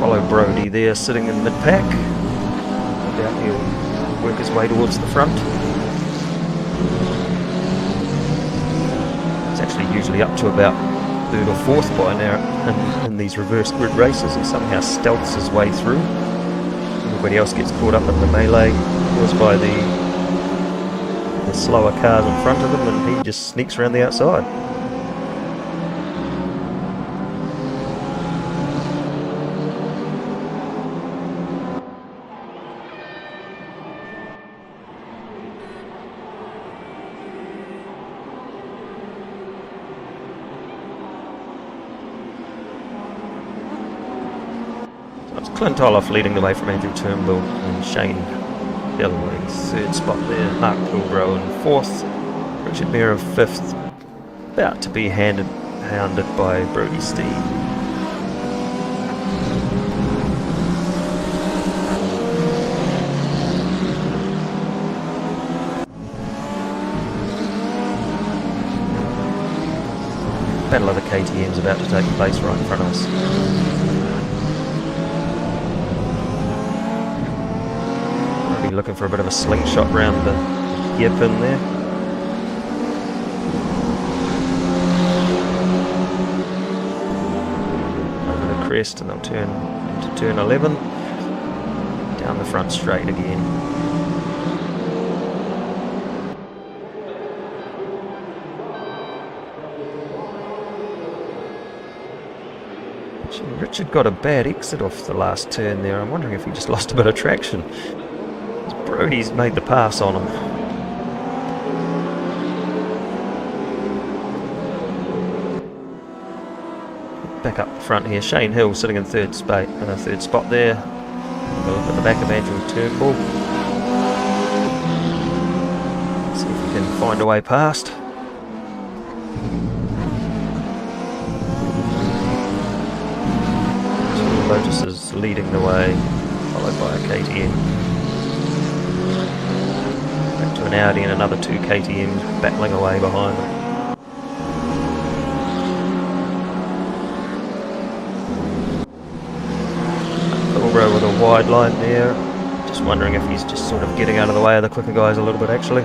Follow Brody there sitting in mid-pack. No doubt he'll work his way towards the front. He's actually usually up to about 3rd or 4th by now in these reverse grid races. He somehow stealths his way through. Everybody else gets caught up in the melee caused by the slower cars in front of him, and he just sneaks around the outside. Clint Olaf leading the way from Andrew Turnbull, and Shane Dillon in 3rd spot there, Mark Kilbro in 4th, Richard Mayer in 5th, about to be hounded by Brody Steve. Battle of the KTM's about to take place right in front of us. Looking for a bit of a slingshot round the gear pin there. Over the crest, and they'll turn into turn 11. Down the front straight again. Actually, Richard got a bad exit off the last turn there. I'm wondering if he just lost a bit of traction. Brody's made the pass on him. Back up front here, Shane Hill sitting in 3rd spot there. We'll look at the back of Andrew Turnbull. See if we can find a way past. Lotus is leading the way, followed by a KTM. To an Audi and another 2 KTMs battling away behind them. Kilbro with a wide line there. Just wondering if he's just sort of getting out of the way of the quicker guys a little bit actually.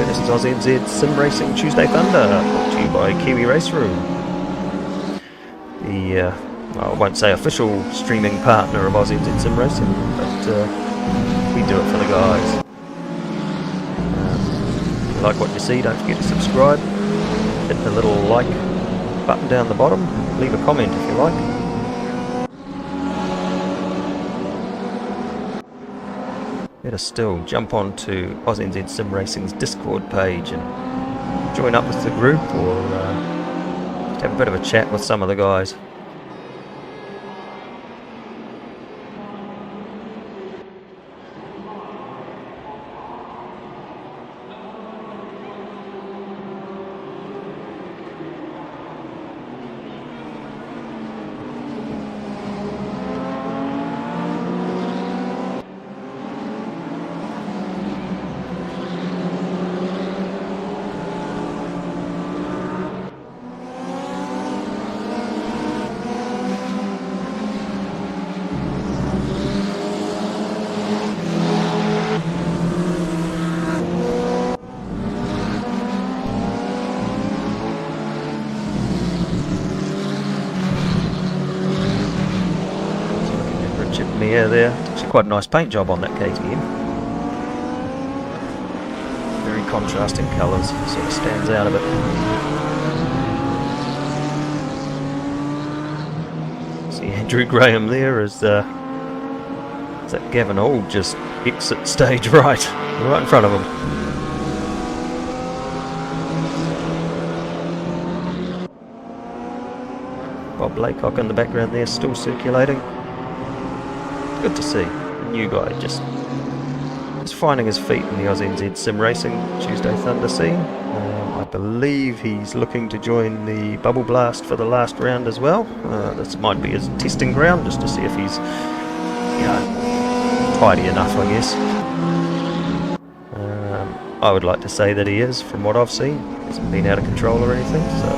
This is AusNZ Simracing Tuesday Thunder, brought to you by KiwiRaceroom. The, I won't say official streaming partner of AusNZ Simracing, but we do it for the guys. If you like what you see, don't forget to subscribe, hit the little like button down the bottom, leave a comment if you like. Better still, jump on to AusNZ Simracing's Discord page and join up with the group, or just have a bit of a chat with some of the guys. Mayer there. Actually quite a nice paint job on that KTM. Very contrasting colours, sort of stands out a bit. Andrew Graham there as that Gavin Old just exit stage right in front of him. Bob Laycock in the background there, still circulating. Good to see. A new guy just finding his feet in the AusNZ Simracing Tuesday Thunder scene. I believe he's looking to join the Bubble Blast for the last round as well. This might be his testing ground, just to see if he's, tidy enough, I guess. I would like to say that he is, from what I've seen. He hasn't been out of control or anything, so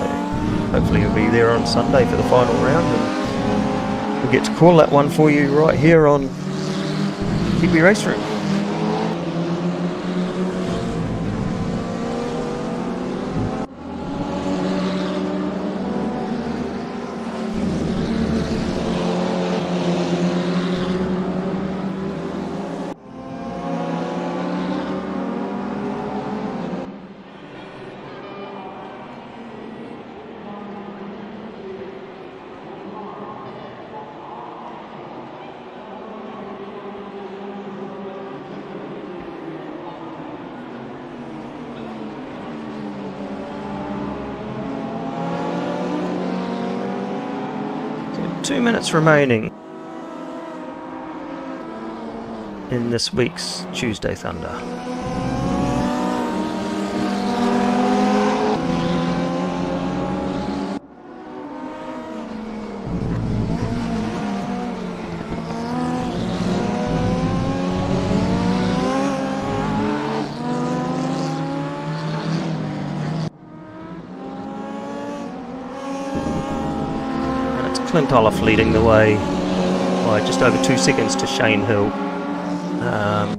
hopefully he'll be there on Sunday for the final round, and we'll get to call that one for you right here on KiwiRaceroom. So 2 minutes remaining in this week's Tuesday Thunder. Clint Olive leading the way by just over 2 seconds to Shane Hill.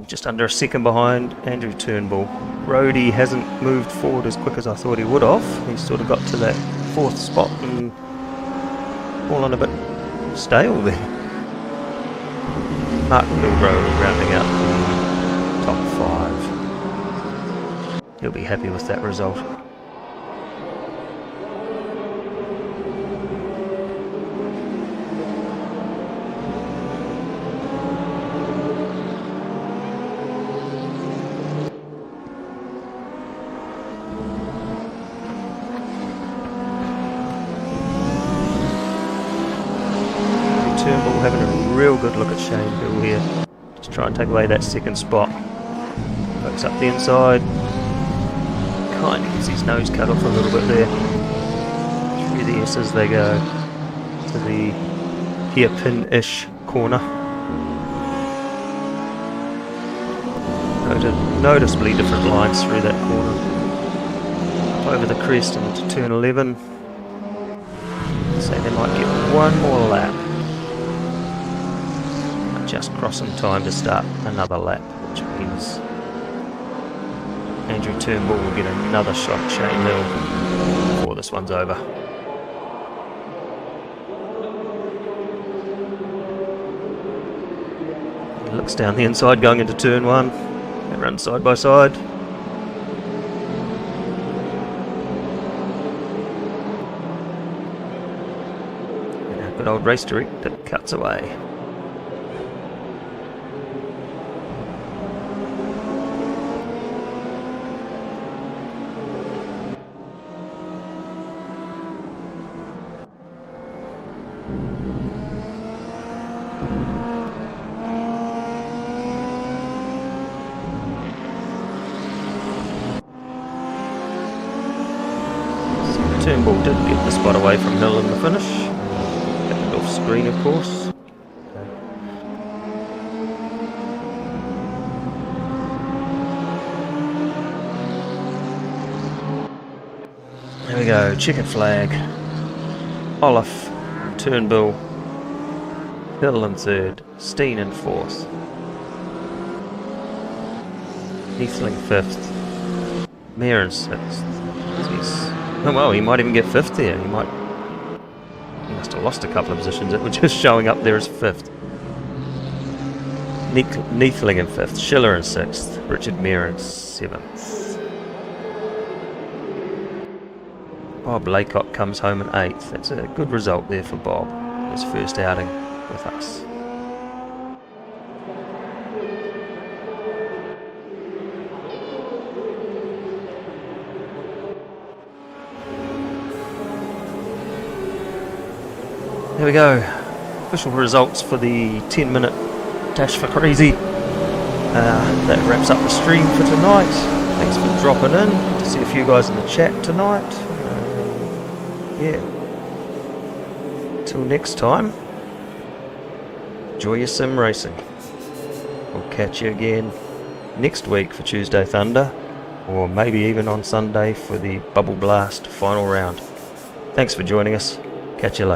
Just under a second behind Andrew Turnbull. Rhodey hasn't moved forward as quick as I thought he would have. He's sort of got to that 4th spot and fallen a bit stale there. Mark Kilgrove rounding out top 5. He'll be happy with that result. Turnbull having a real good look at Shane Hill here. Just try and take away that 2nd spot. Pokes up the inside. Kind of gets his nose cut off a little bit there. Through the esses they go to the hairpin-ish corner. Noticeably different lines through that corner. Up over the crest and into turn 11. So they might get one more lap. Just crossing time to start another lap, which means Andrew Turnbull will get another shot at Shane Hill before this one's over. He looks down the inside going into turn 1. They run side by side. And a good old race director cuts away. Turnbull did get the spot away from Hill in the finish. Kept it off screen, of course. There we go, checkered flag. Olive, Turnbull, Hill in 3rd, Steen in 4th. Neathling 5th. Mayer in 6th. Oh, well, he might even get 5th there. He must have lost a couple of positions. It was just showing up there as 5th. Neathling in 5th, Schiller in 6th, Richard Mayer in 7th. Bob Laycock comes home in 8th. That's a good result there for Bob, his first outing. with us. There we go. Official results for the 10-minute Dash for Crazy. That wraps up the stream for tonight. Thanks for dropping in. Good to see a few guys in the chat tonight. Yeah. Till next time, enjoy your sim racing. We'll catch you again next week for Tuesday Thunder, or maybe even on Sunday for the Bubble Blast final round. Thanks for joining us. Catch you later.